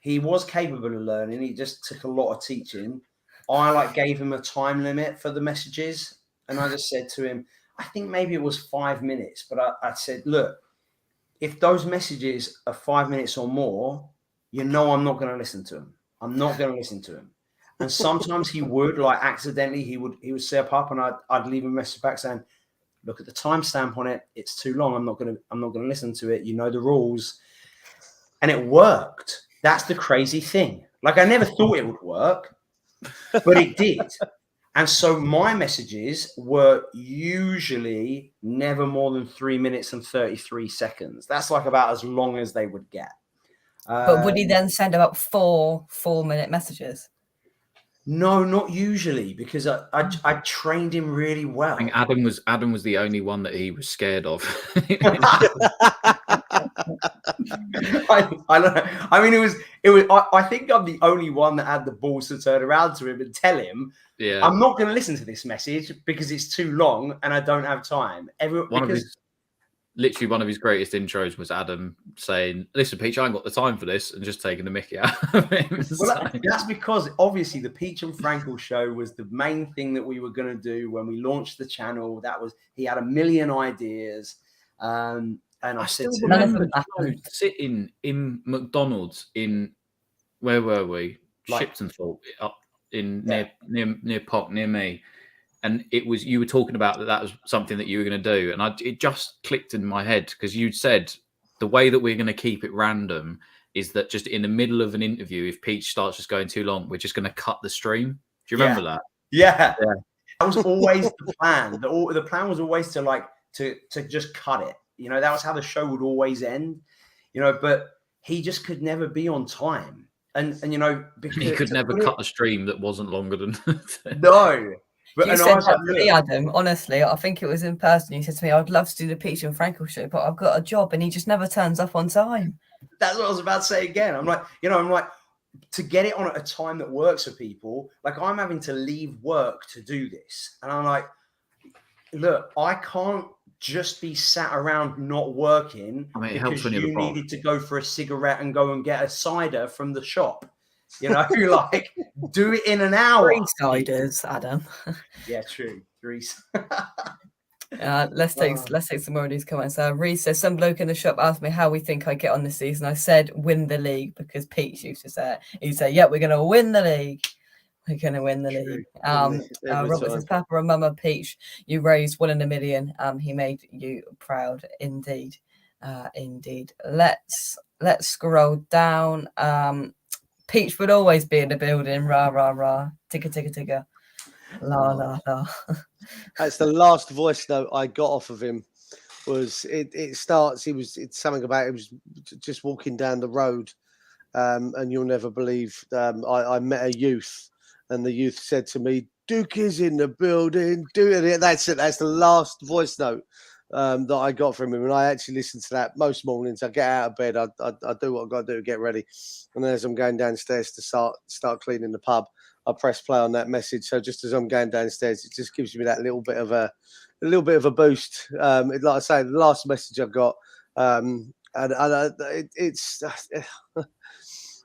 B: He was capable of learning. He just took a lot of teaching. I gave him a time limit for the messages, and I just said to him, I think maybe it was 5 minutes, but I said, look, if those messages are 5 minutes or more, I'm not going to listen to them. I'm not going to listen to him. And sometimes he would, accidentally, he would step up, and I'd leave a message back saying, look at the timestamp on it. It's too long. I'm not going to listen to it. You know the rules. And it worked. That's the crazy thing. I never thought it would work, but it did. And so my messages were usually never more than 3 minutes and 33 seconds. That's about as long as they would get.
A: But would he then send about 4-minute messages?
B: No, not usually, because I trained him really well.
G: I think Adam was the only one that he was scared of.
B: I don't know. I mean, it was. I think I'm the only one that had the balls to turn around to him and tell him,
G: "Yeah,
B: I'm not going to listen to this message because it's too long and I don't have time."
G: Literally one of his greatest intros was Adam saying, "Listen, Peach, I ain't got the time for this," and just taking the mickey out of him.
B: Well, that's because obviously the Peach and Frankel show was the main thing that we were going to do when we launched the channel. He had a million ideas, and I said to him,
G: sitting in McDonald's in where were we? Shipton Thorpe, up in near Pock, near me. And you were talking about that was something that you were going to do. And it just clicked in my head because you'd said the way that we're going to keep it random is that just in the middle of an interview, if Peach starts just going too long, we're just going to cut the stream. Do you remember that?
B: Yeah. That was always the plan. The plan was always to just cut it. That was how the show would always end. But he just could never be on time. And because
G: he could never cut a stream that wasn't longer than
B: no.
A: But, you said that to me, Adam. Honestly, I think it was in person. You said to me, "I'd love to do the Peach and Frankel show, but I've got a job," and he just never turns up on time.
B: That's what I was about to say again. I'm like, to get it on at a time that works for people. I'm having to leave work to do this, and I'm like, look, I can't just be sat around not working because you needed to go for a cigarette and go and get a cider from the shop. Do it in an hour.
A: 3 ciders, Adam.
B: Yeah, true. 3.
A: Let's take some more of these comments. Reese says, some bloke in the shop asked me how we think I get on this season. I said win the league because Pete used to say it. He'd say, "Yep, we're going to win the league. We're going to win the league." Robert says, "Papa and Mama Peach, you raised 1 in a million. He made you proud, indeed, indeed." Let's scroll down. Peach would always be in the building. Rah, rah, rah. Tigger, tigger, tigger. La, la, la.
I: That's the last voice note I got off of him was it starts. It's something about it was just walking down the road, and you'll never believe. I met a youth, and the youth said to me, "Duke is in the building." That's it. That's the last voice note that I got from him, and I actually listen to that most mornings. I get out of bed, I do what I've got to do to get ready, and then as I'm going downstairs to start cleaning the pub, I press play on that message. So just as I'm going downstairs, it just gives me that little bit of a boost. Like I say, the last message I got,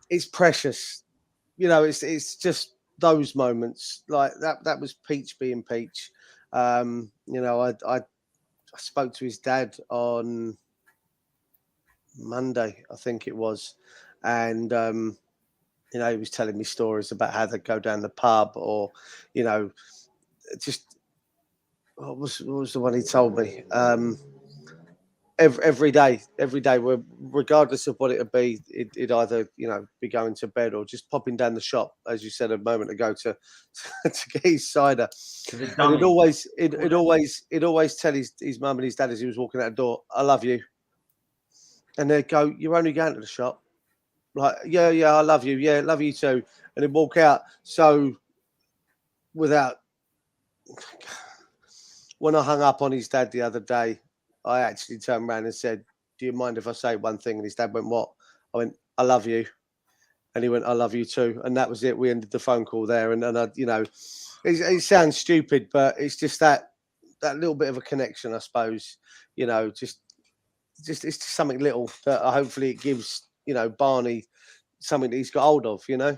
I: it's precious. You know, it's just those moments like that. That was Peach being Peach. You know, I spoke to his dad on Monday, I think it was, and you know, he was telling me stories about how they go down the pub, or you know, just what was the one he told me? Every day, regardless of what it would be, it'd either, you know, be going to bed or just popping down the shop, as you said a moment ago, to get his cider. And he'd always tell his mum and his dad as he was walking out the door, "I love you," and they'd go, "You're only going to the shop." Like, yeah, I love you. Yeah, love you too. And he'd walk out. So without, when I hung up on his dad the other day, I actually turned around and said, "Do you mind if I say one thing?" And his dad went, "What?" I went, "I love you." And he went, "I love you too." And that was it. We ended the phone call there. And I, you know, it sounds stupid, but it's just that little bit of a connection, I suppose. You know, just it's just something little that hopefully it gives, you know, Barney something that he's got hold of, you know.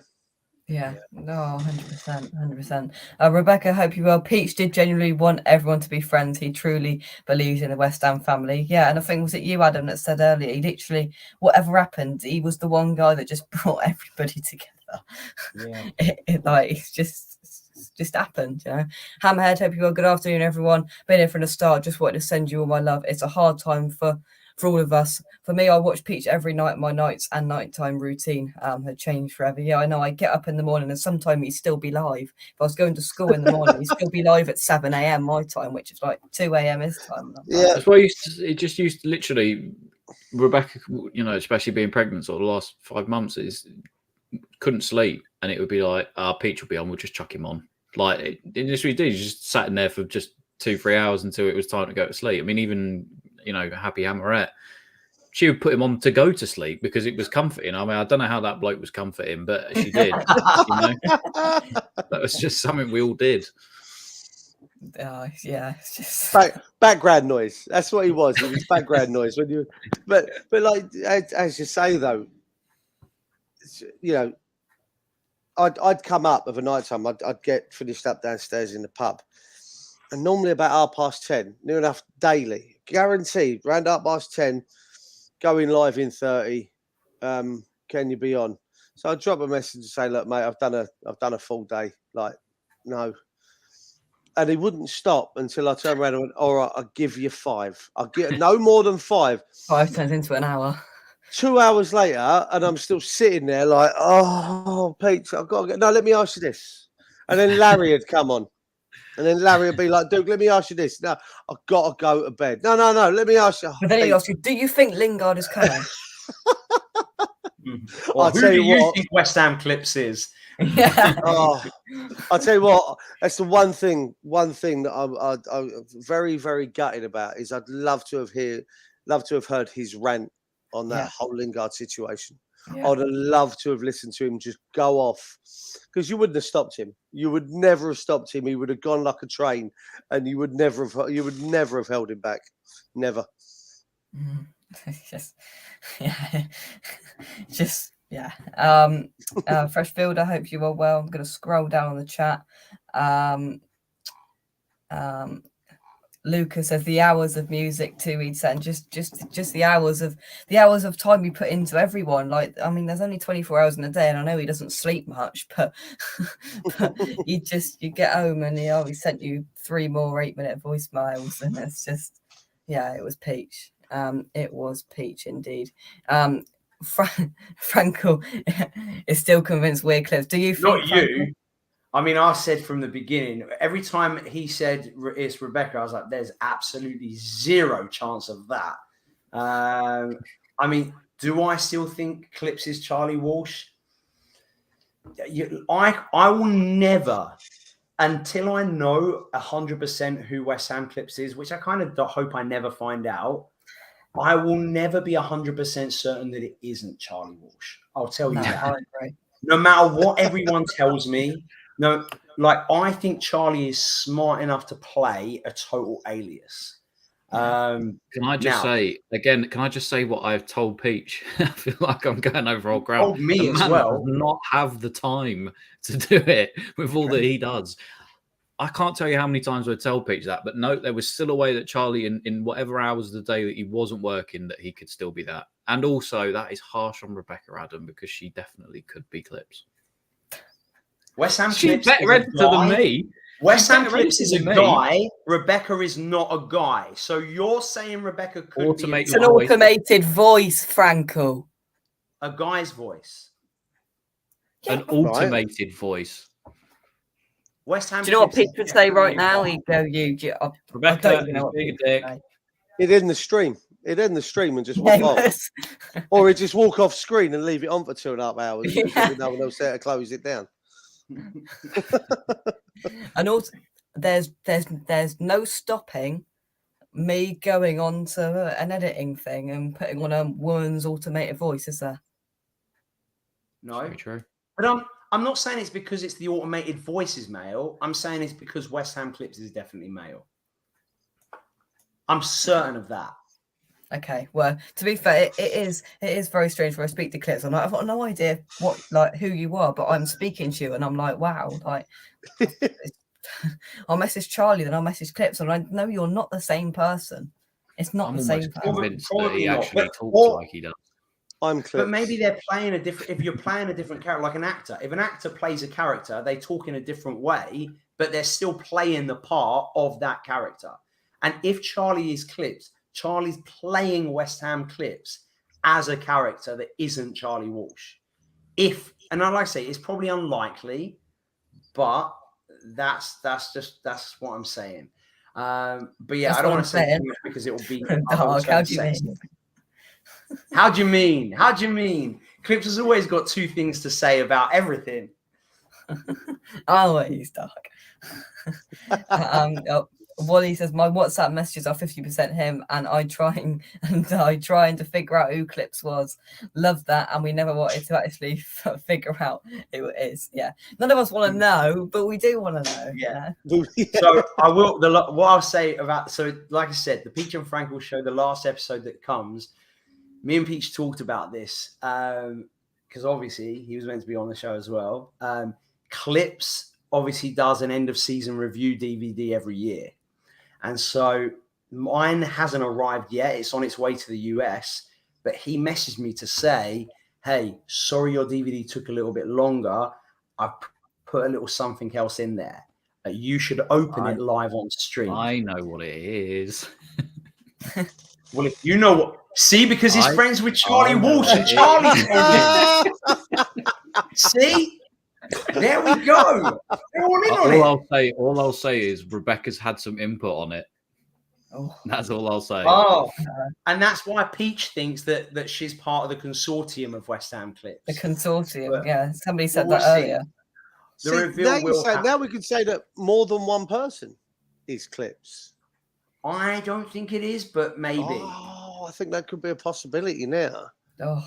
A: Yeah, no, 100%. Rebecca, hope you well. Peach did genuinely want everyone to be friends. He truly believes in the West Ham family. Yeah, and I think, was it you, Adam, that said earlier, he literally, whatever happened, he was the one guy that just brought everybody together.
B: Yeah.
A: It's just happened, you know. Hammerhead, hope you well. Good afternoon, everyone. Been here from the start. Just wanted to send you all my love. It's a hard time for all of us. For me, I watch Peach every night. My nights and nighttime routine had changed forever. Yeah, I know. I get up in the morning and sometimes he'd still be live. If I was going to school in the morning, he'd still be live at 7 a.m. my time, which is like 2 a.m. his time.
I: Yeah,
G: that's why it just used to literally, Rebecca, you know, especially being pregnant sort of the last 5 months, is couldn't sleep, and it would be like, Peach will be on, we'll just chuck him on. Like it just really did. You just sat in there for just 2-3 hours until it was time to go to sleep. I mean, even, you know, Happy Hammerette, she would put him on to go to sleep because it was comforting. I mean, I don't know how that bloke was comforting, but she did. You know, that was just something we all did.
A: Yeah, it's just
I: background noise. That's what he was. He was background noise when you. But like as you say though, you know, I'd come up of a night time. I'd get finished up downstairs in the pub, and normally about 10:30, near enough daily, guaranteed, round 10:30, going live in 30. Can you be on? So I'd drop a message and say, "Look, mate, I've done a full day." Like, no. And he wouldn't stop until I turned around and went, "All right, I'll give you 5. I'll get no more than 5."
A: 5 turns into an hour.
I: 2 hours later, and I'm still sitting there like, "Oh, Pete, I've got to get." No, let me ask you this. And then Larry had come on. And then Larry would be like, "Duke, let me ask you this. No, I've got to go to bed." No, let me ask you.
A: But then he asked you, "Do you think Lingard is coming?"
B: Well, who do you
I: what,
B: think West Ham Clips is?
A: Yeah.
I: Oh, I'll tell you what. That's the one thing that I'm very, very gutted about is I'd love to have heard his rant on that whole Lingard situation.
A: Yeah.
I: I'd have loved to have listened to him just go off, because you wouldn't have stopped him. You would never have stopped him. He would have gone like a train, and you would never have held him back. Never.
A: Fresh Field, I hope you are well. I'm going to scroll down on the chat. Lucas says the hours of music too, he'd said, and just the hours of time you put into everyone. Like, I mean, there's only 24 hours in a day, and I know he doesn't sleep much, but you get home and he sent you 3 more 8-minute voicemails, and it's just, yeah, it was Peach. It was Peach indeed. Frankel is still convinced we're clips. Do you think?
B: Not you. I mean, I said from the beginning, every time he said it's Rebecca, I was like, there's absolutely zero chance of that. I mean, do I still think Clips is Charlie Walsh? I will never, until I know 100% who West Ham Clips is, which I kind of hope I never find out, I will never be 100% certain that it isn't Charlie Walsh. I'll tell you that.
A: I agree.
B: No matter what everyone tells me, I think Charlie is smart enough to play a total alias.
G: Can I just say again? Can I just say what I've told Peach? I feel like I'm going over old ground.
B: Told me
G: The
B: as
G: man
B: well.
G: does not have the time to do it with all that he does. I can't tell you how many times I tell Peach that, but no, there was still a way that Charlie, in whatever hours of the day that he wasn't working, that he could still be that. And also, that is harsh on Rebecca Adam because she definitely could be Clips.
B: West Ham
G: She's
B: Clips
G: better
B: is a
G: editor than
B: guy.
G: me.
B: West Ham
G: better
B: Clips is a
G: editor than me.
B: guy. Rebecca is not a guy. So you're saying Rebecca could
G: Automate
A: It's
B: be
A: an
G: your voice.
A: automated voice, Franco.
B: a guy's voice.
G: An automated voice.
B: West Ham.
A: Do you know what
B: Clips is
A: Pete would say right
B: definitely
A: now?
B: a guy.
A: He'd go, I
G: Rebecca
A: don't even
G: is
A: know what
G: being
A: Pete
G: a dick.
A: would say.
I: He'd end the stream. He'd end the stream and just walk off.
A: Yes.
I: Or he'd just walk off screen and leave it on for 2.5 hours.
A: Yeah.
I: Because no one else there to close it down.
A: And also, there's no stopping me going on to an editing thing and putting on a woman's automated voice, is there?
B: No,
G: Very true.
B: but I'm not saying it's because it's the automated voice is male. I'm saying it's because West Ham Clips is definitely male. I'm certain of that.
A: Okay, well, to be fair, it is very strange when I speak to Clips. I'm like, I've got no idea who you are, but I'm speaking to you, and I'm like, wow, like, I'll message Charlie, then I'll message Clips, and I know you're not the same person. It's not
G: I'm
A: the same
G: almost
A: person.
G: convinced that
B: Probably
G: he
B: not,
G: actually
B: but-
G: talks like he does.
I: I'm clear.
B: But maybe they're playing a different. If you're playing a different character, like an actor, if an actor plays a character, they talk in a different way, but they're still playing the part of that character. And if Charlie is Clips, Charlie's playing West Ham Clips as a character that isn't Charlie Walsh. And I like to say it's probably unlikely, but that's what I'm saying. But yeah,
A: That's
B: I don't
A: what
B: want
A: I'm
B: to say
A: saying.
B: too much because it will be
A: Dog, how do you mean?
B: How do you mean? How do you mean? Clips has always got two things to say about everything.
A: Always, dog. Wally says my WhatsApp messages are 50% him, and I trying to figure out who Clips was. Love that, and we never wanted to actually figure out who it is. Yeah, none of us want to know, but we do want to know.
B: Yeah.
A: Yeah.
B: So I will. What I'll say about like I said, the Peach and Frankel show, the last episode that comes. Me and Peach talked about this because obviously he was meant to be on the show as well. Clips obviously does an end of season review DVD every year. And so mine hasn't arrived yet. It's on its way to the US. But he messaged me to say, hey, sorry your DVD took a little bit longer. I've put a little something else in there. You should open it live on stream.
G: I know what it is.
B: Well, if you know what... See, because he's friends with Charlie Walsh and
G: it
B: Charlie told him. See? There we go. They're all in on it.
G: All I'll say is Rebecca's had some input on it.
A: Oh.
G: That's all I'll say.
B: Oh, and that's why Peach thinks that she's part of the consortium of West Ham Clips.
A: The consortium,
B: But
A: yeah. Somebody said
B: we'll
A: that
B: see.
A: earlier.
B: The
I: See,
B: reveal will happen.
I: now we could say that more than one person is Clips.
B: I don't think it is, but maybe.
I: Oh, I think that could be a possibility now.
A: Oh,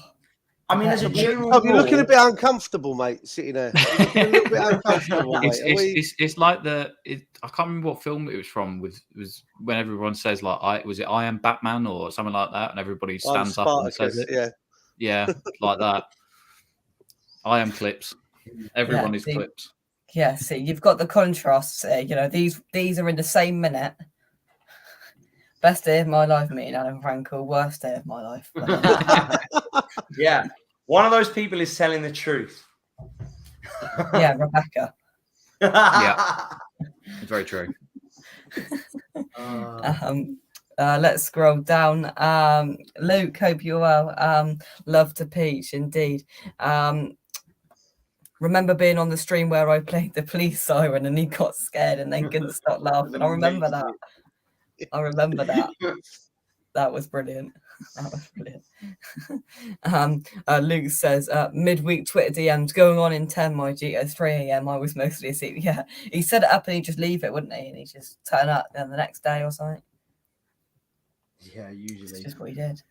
B: I mean, as a general
I: Oh, you're looking
B: rule-
I: a bit uncomfortable, mate, sitting there. You're looking a little bit uncomfortable, mate.
G: It's like I can't remember what film it was from. Was when everyone says like I am Batman or something like that, and everybody stands up and says it.
I: Yeah.
G: Like that. I am Clips. Everyone
A: Yeah,
G: is
A: see.
G: Clips.
A: yeah. See, you've got the contrasts there. You know, these are in the same minute. Best day of my life, meeting Alan Frankel. Worst day of my life.
B: Yeah. One of those people is telling the truth.
A: Yeah, Rebecca.
G: Yeah. It's very true.
A: Let's scroll down. Luke, hope you're well. Love to Peach, indeed. remember being on the stream where I played the police siren and he got scared and then couldn't stop laughing. I remember that. I remember that. That was brilliant. That was brilliant. Luke says, midweek Twitter DMs going on in 10, my G, at 3 a.m. I was mostly asleep. Yeah, he set it up and he'd just leave it, wouldn't he? And he'd just turn up then the next day or something.
B: Yeah, usually.
A: It's just what he did.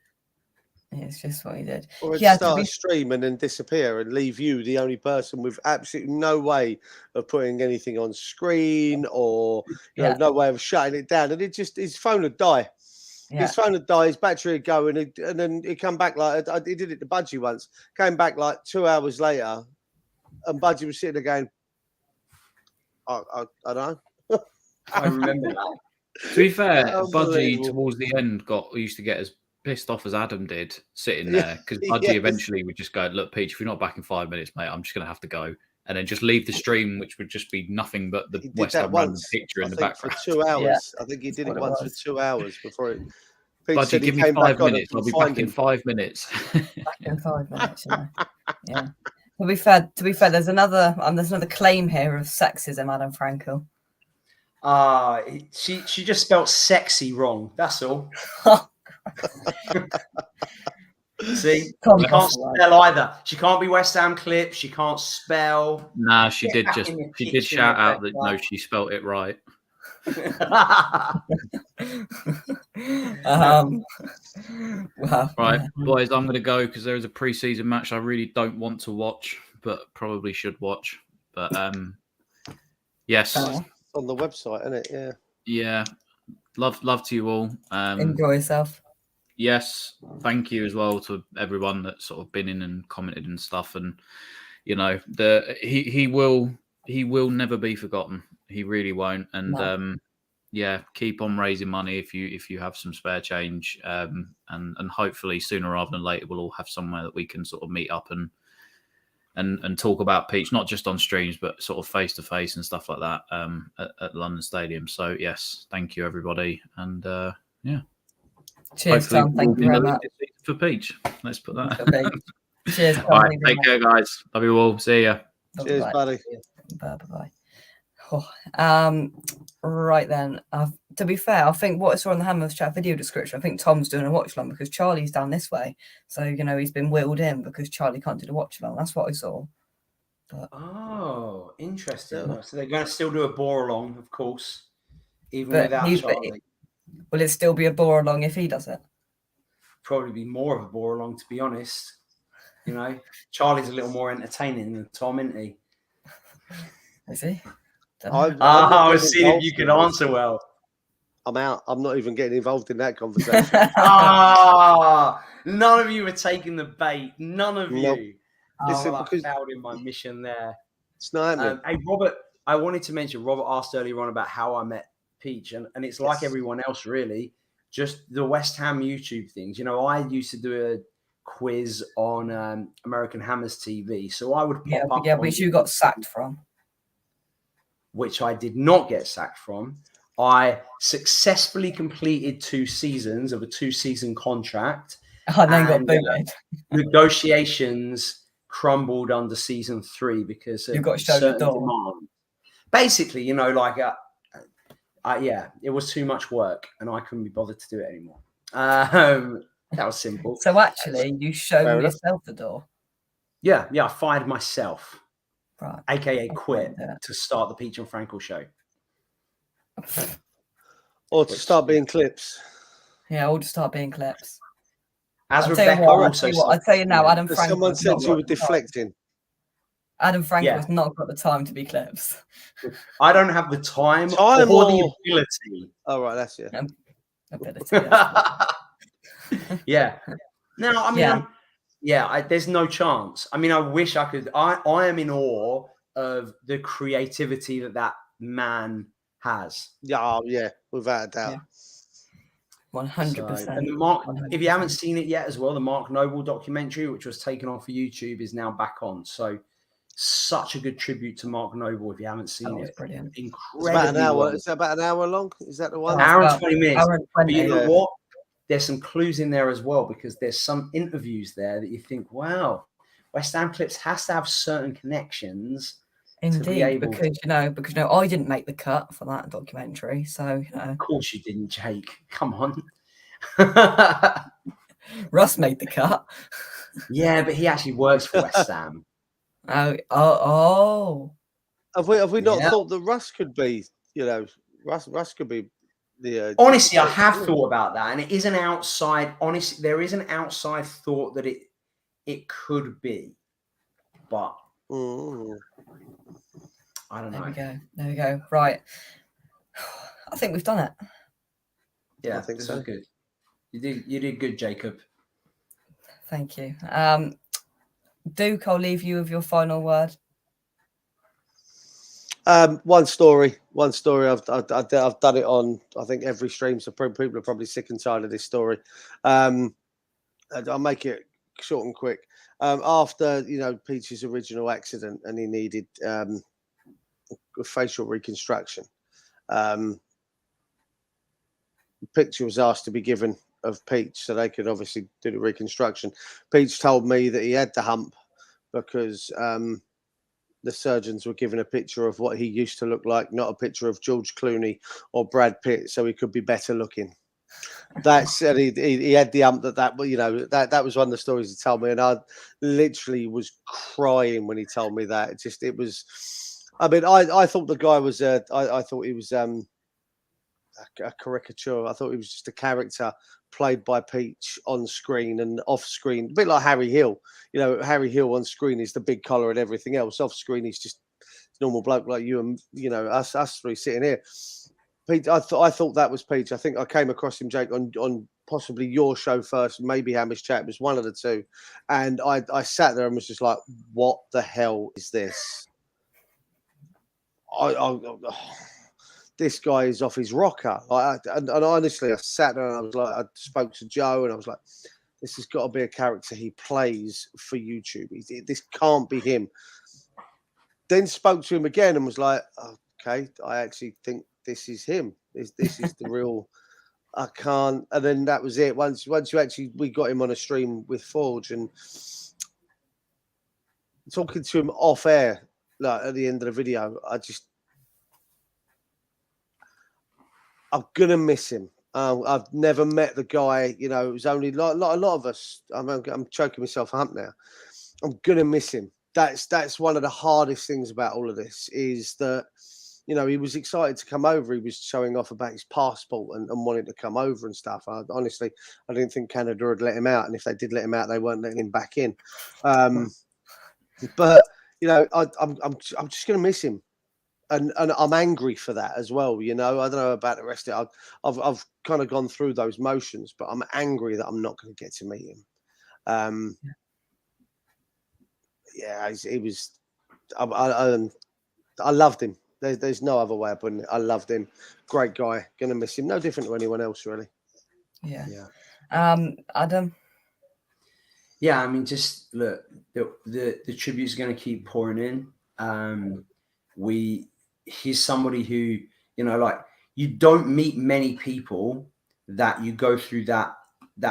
A: Yeah, it's just what he did.
I: Or he'd
A: Yeah, to
I: start
A: be-
I: a stream and then disappear and leave you, the only person with absolutely no way of putting anything on screen or
A: Yeah.
I: no way of shutting it down. And his phone would die.
A: Yeah.
I: His phone would die, his battery would go, and then he'd come back like he did it to Budgie once. Came back like 2 hours later, and Budgie was sitting there going, I don't know.
B: I remember that.
G: To be fair, Budgie
I: Unbelievable.
G: towards the end used to get as pissed off as Adam did sitting there because Budgie
I: Yes.
G: eventually would just go, "Look, Peach, if you're not back in 5 minutes, mate, I'm just going to have to go," and then just leave the stream, which would just be nothing but the
I: He did
G: West
I: that
G: Ham random
I: once,
G: picture in
I: I
G: the
I: think,
G: background.
I: for 2 hours.
A: Yeah.
I: I think he did
A: That's
I: it
A: what it
I: once for
A: was.
I: 2 hours before it. Pete
G: Budgie,
I: said he
G: give me
I: came
G: 5
I: back on
G: minutes.
I: and
G: I'll be
I: find
G: back in
I: him.
G: 5 minutes.
A: Back in 5 minutes. Yeah. To be fair, there's another claim here of sexism, Adam Frankel.
B: She just spelled sexy wrong. That's all. See,
A: Tom
B: she can't
A: Russell, right?
B: spell either. She can't be West Ham clip. She can't spell.
G: Nah, she
B: Get
G: did
B: back
G: just
B: in the
G: she did
B: kitchen,
G: shout out that
B: Rebecca.
G: no, she spelt it right.
A: Well,
G: Right,
A: yeah.
G: boys, I'm going to go because there is a pre-season match I really don't want to watch, but probably should watch. But yes,
A: Oh,
I: On the website, isn't it? Yeah.
G: yeah, love to you all.
A: enjoy yourself.
G: Yes, thank you as well to everyone that's sort of been in and commented and stuff. And you know, he will never be forgotten. He really won't. And
A: No.
G: yeah, keep on raising money if you have some spare change. And hopefully sooner rather than later we'll all have somewhere that we can sort of meet up and talk about Peach, not just on streams, but sort of face to face and stuff like that at London Stadium. So yes, thank you everybody. And yeah.
A: Cheers,
G: Hopefully
A: Tom. Thank
G: we'll
A: you very
G: be in
A: much.
G: the league for Peach. Let's put that.
A: Okay. Cheers, Tom.
G: All right,
A: Thank you very
G: take care, guys. Love you all. See ya.
A: much.
I: Cheers,
A: Bye.
I: buddy.
A: Bye. Right then. To be fair, I think what I saw in the Hammers chat video description, I think Tom's doing a watch along because Charlie's down this way. So he's been wheeled in because Charlie can't do the watch along. That's what I saw.
B: Oh, interesting.
A: Yeah.
B: So they're going to still do a bore along, of course, even
A: But
B: without
A: he's-
B: Charlie.
A: Will it still be a bore along if he does it?
B: Probably be more of a bore along, to be honest. Charlie's a little more entertaining than Tom, isn't he?
A: Is he? Dunno.
B: I was seeing if you could answer well.
I: I'm out. I'm not even getting involved in that conversation.
B: None of you are taking the bait. None of
I: Nope.
B: you.
I: Listen,
B: I
I: because
B: failed in my mission there.
I: it's not happening.
B: Hey, Robert, I wanted to mention, Robert asked earlier on about how I met Peach, and it's like
I: Yes.
B: everyone else, really, just the West Ham YouTube things. I used to do a quiz on American Hammers TV, so I would pop up on
A: which you got sacked from.
B: which I did not get sacked from. I successfully completed 2 seasons of a 2-season contract.
A: And then got
B: And,
A: booted.
B: Negotiations crumbled under season 3 because of
A: You got shown the
B: certain
A: door.
B: demand. Basically, it was too much work and I couldn't be bothered to do it anymore. That was simple.
A: So actually, you showed
I: Fair enough.
A: yourself the door.
B: Yeah, I fired myself,
A: Right.
B: aka quit,
A: Yeah.
B: to start the Peach and Frankel show.
I: Or to start being clips.
A: Yeah, I'll just start being clips.
B: As
A: I'll tell you
B: Rebecca
A: what,
B: also
A: I'll tell you now,
B: yeah.
A: Adam
I: Because
A: Frank.
I: someone said you were deflecting.
A: Adam Frank
B: Yeah.
A: has not got the time to be clips.
B: I don't have the time,
I: Time
B: or the
I: or-
B: ability.
I: Oh, right, that's it.
A: Ability, that's it.
B: Yeah. No, I mean,
A: Yeah.
B: there's no chance. I mean, I wish I could. I am in awe of the creativity that man has.
I: Yeah, without a doubt.
A: Yeah.
B: So,
A: 100%.
B: and the Mark, if you haven't seen it yet as well, the Mark Noble documentary, which was taken on for YouTube, is now back on. So such a good tribute to Mark Noble if you haven't
A: That
B: seen
A: was
B: it.
A: brilliant.
I: It's about an
B: Incredible.
I: hour. Is that about an hour long? Is that the one?
B: An hour and
A: About
B: 20 minutes.
A: Hour and
B: But
A: 20.
B: you know
I: Yeah.
B: what? There's some clues in there as well because there's some interviews there that you think, wow, West Ham Clips has to have certain connections.
A: Indeed,
B: able
A: because I didn't make the cut for that documentary, so
B: Of course you didn't, Jake. Come on.
A: Russ made the cut.
B: Yeah, but he actually works for West Ham.
A: Oh.
I: Have we not
B: Yeah.
I: thought that Russ could be? Russ could be the.
B: Honestly, I have thought about that, and it is an outside. Honestly, there is an outside thought that it could be, but I don't know.
A: There we go. Right. I think we've done it.
B: Yeah,
I: I think
B: this
I: so.
B: is good. You did good, Jacob.
A: Thank you. Duke, I'll leave you with your final word.
I: One story. I've done it on, I think, every stream. So people are probably sick and tired of this story. I'll make it short and quick. After Peach's original accident, and he needed facial reconstruction. A picture was asked to be given of Peach so they could obviously do the reconstruction. Peach told me that he had the hump because the surgeons were given a picture of what he used to look like, not a picture of George Clooney or Brad Pitt, so he could be better looking. That said, he had the hump that was one of the stories he told me, and I literally was crying when he told me that. It was. I mean, I thought the guy was I thought he was a caricature. I thought he was just a character played by Peach on screen and off screen, a bit like Harry Hill. Harry Hill on screen is the big collar and everything else. Off screen, he's just a normal bloke like you and us three sitting here. Peach, I thought that was Peach. I think I came across him, Jake, on possibly your show first, maybe Hamish Chat. It was one of the two, and I sat there and was just like, "What the hell is this?" This guy is off his rocker. And honestly, I sat there and I was like, I spoke to Joe and I was like, this has got to be a character he plays for YouTube. This can't be him. Then spoke to him again and was like, okay, I actually think this is him. This is the real. I can't. And then that was it. Once we got him on a stream with Forge and talking to him off air, like at the end of the video, I'm gonna miss him. I've never met the guy. It was only like a lot of us. I'm choking myself up now. I'm gonna miss him. That's one of the hardest things about all of this is that he was excited to come over. He was showing off about his passport and wanted to come over and stuff. Honestly, I didn't think Canada would let him out, and if they did let him out, they weren't letting him back in. But I'm just gonna miss him. And I'm angry for that as well. I don't know about the rest of it. I've kind of gone through those motions, but I'm angry that I'm not going to get to meet him. He was. I loved him. There's no other way of putting it. I loved him. Great guy. Going to miss him. No different to anyone else, really.
A: Yeah. Adam.
B: Yeah, I mean, just look. The tributes are going to keep pouring in. He's somebody who, you don't meet many people that you go through that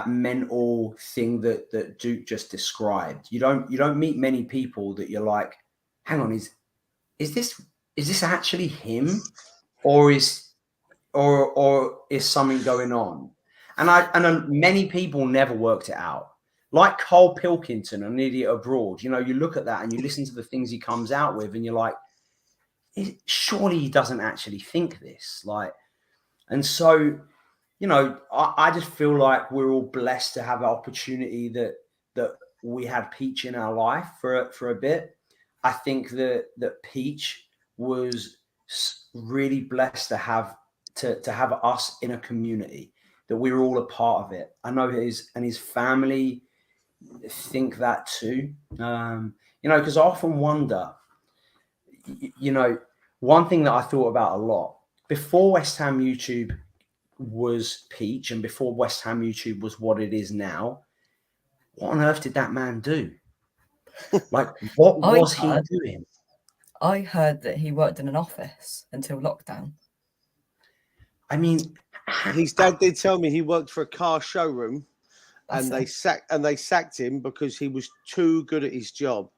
B: mental thing that Duke just described. You don't meet many people that you're like, hang on, is this actually him, or is something going on? And many people never worked it out. Like Cole Pilkington, An Idiot Abroad. You look at that and you listen to the things he comes out with, and you're like, surely he doesn't actually think this. And so, I just feel like we're all blessed to have an opportunity that we had Peach in our life for a bit. I think that Peach was really blessed to have us in a community, that we were all a part of it. I know his family think that too. Because I often wonder, one thing that I thought about a lot before West Ham YouTube was Peach and before West Ham YouTube was what it is now, what on earth did that man do? What was he doing?
A: I heard that he worked in an office until lockdown.
B: I mean,
I: his dad did tell me he worked for a car showroom and they
A: That's
I: sacked him because he was too good at his job.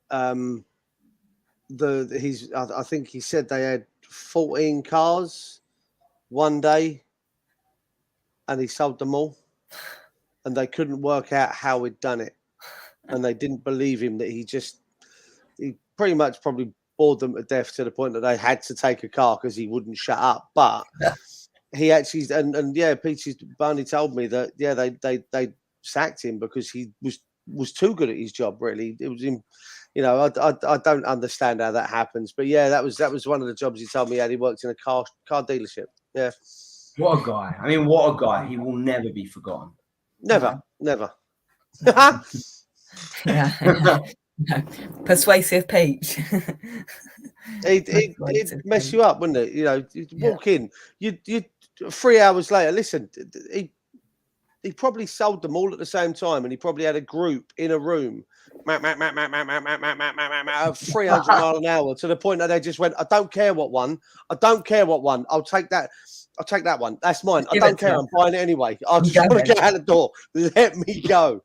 I: I think he said they had 14 cars one day, and he sold them all, and they couldn't work out how he'd done it, and they didn't believe him that he pretty much probably bored them to death to the point that they had to take a car because he wouldn't shut up. But he actually Peachy Barney told me that they sacked him because he was too good at his job. Really, it was him. I don't understand how that happens, but yeah, that was one of the jobs he told me he had. He worked in a car dealership. Yeah.
B: What a guy. I mean, what a guy. He will never be forgotten.
I: Never.
A: yeah. Persuasive Peach.
I: He'd mess you up, wouldn't it? You'd walk in, you 3 hours later. Listen, he probably sold them all at the same time, and he probably had a group in a room, 300 mile an hour, to the point that they just went, I don't care what one. I'll take that. I'll take that one. That's mine. I don't care. I'm buying it anyway. I just want to get out the door. Let me go.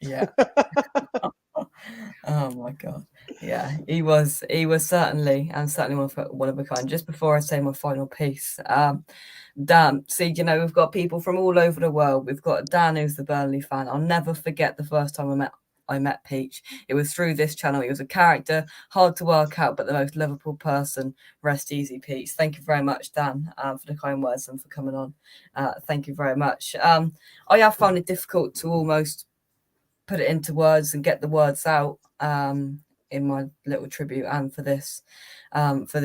A: Yeah. Oh my God. Yeah, he was certainly one of a kind. Just before I say my final piece, Dan, see, we've got people from all over the world. We've got Dan, who's the Burnley fan. I'll never forget the first time I met Peach. It was through this channel. He was a character, hard to work out, but the most lovable person. Rest easy, Peach. Thank you very much, Dan, for the kind words and for coming on. Thank you very much. I have found it difficult to almost put it into words and get the words out in my little tribute and for this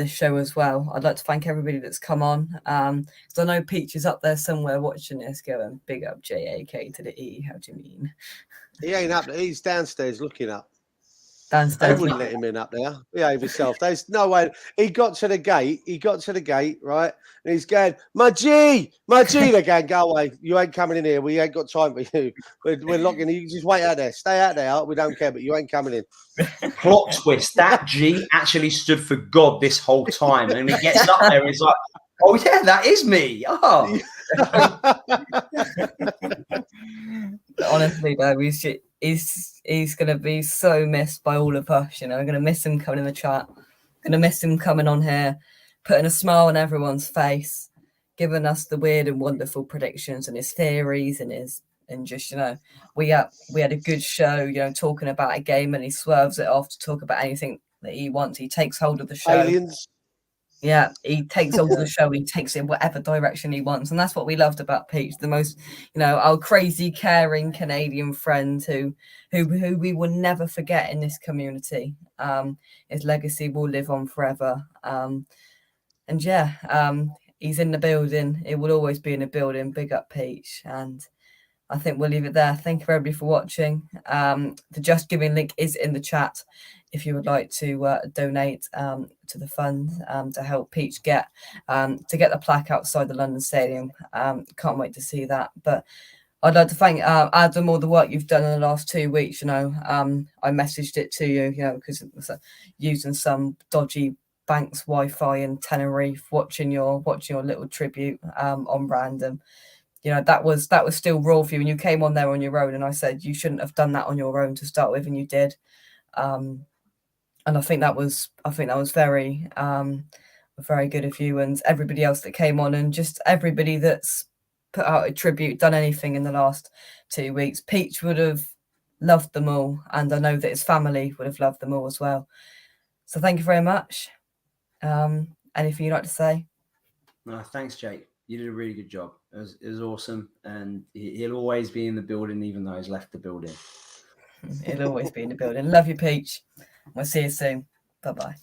A: show as well. I'd like to thank everybody that's come on, because I know Peach is up there somewhere watching this going, big up JAK to the E. How do you mean?
I: He ain't up there. He's downstairs looking up. They
A: Downstairs.
I: wouldn't let him in up there. Behave himself. There's no way. He got to the gate, right? And he's going, my G. They're going, go away. You ain't coming in here. We ain't got time for you. We're locking you. Just wait out there. Stay out there. We don't care, but you ain't coming in.
B: Plot twist. That G actually stood for God this whole time. And he gets up there and he's like, oh, yeah, that is me. Oh.
A: Honestly, though, he's going to be so missed by all of us. I'm going to miss him coming in the chat. Going to miss him coming on here, putting a smile on everyone's face, giving us the weird and wonderful predictions and his theories and just we had a good show. Talking about a game, and he swerves it off to talk about anything that he wants. He takes hold of the show.
I: Aliens.
A: Yeah, he takes over the show. He takes it in whatever direction he wants, and that's what we loved about Peach. The most, our crazy, caring Canadian friend who we will never forget in this community. His legacy will live on forever. He's in the building. It will always be in the building. Big up Peach, and I think we'll leave it there. Thank you everybody for watching. The Just Giving link is in the chat if you would like to donate to the fund to help Peach get the plaque outside the London Stadium. Can't wait to see that. But I'd like to thank Adam, all the work you've done in the last 2 weeks. I messaged it to you, because it was using some dodgy bank's Wi-Fi in Tenerife, watching your little tribute on random. That was still raw for you, and you came on there on your own, and I said you shouldn't have done that on your own to start with, and you did. And I think that was very very good of you and everybody else that came on, and just everybody that's put out a tribute, done anything in the last 2 weeks. Peach would have loved them all, and I know that his family would have loved them all as well. So thank you very much. Anything you'd like to say?
B: No, thanks, Jake. You did a really good job. It was awesome, and he'll always be in the building, even though he's left the building.
A: He'll always be in the building. Love you, Peach. We'll see you soon. Bye-bye.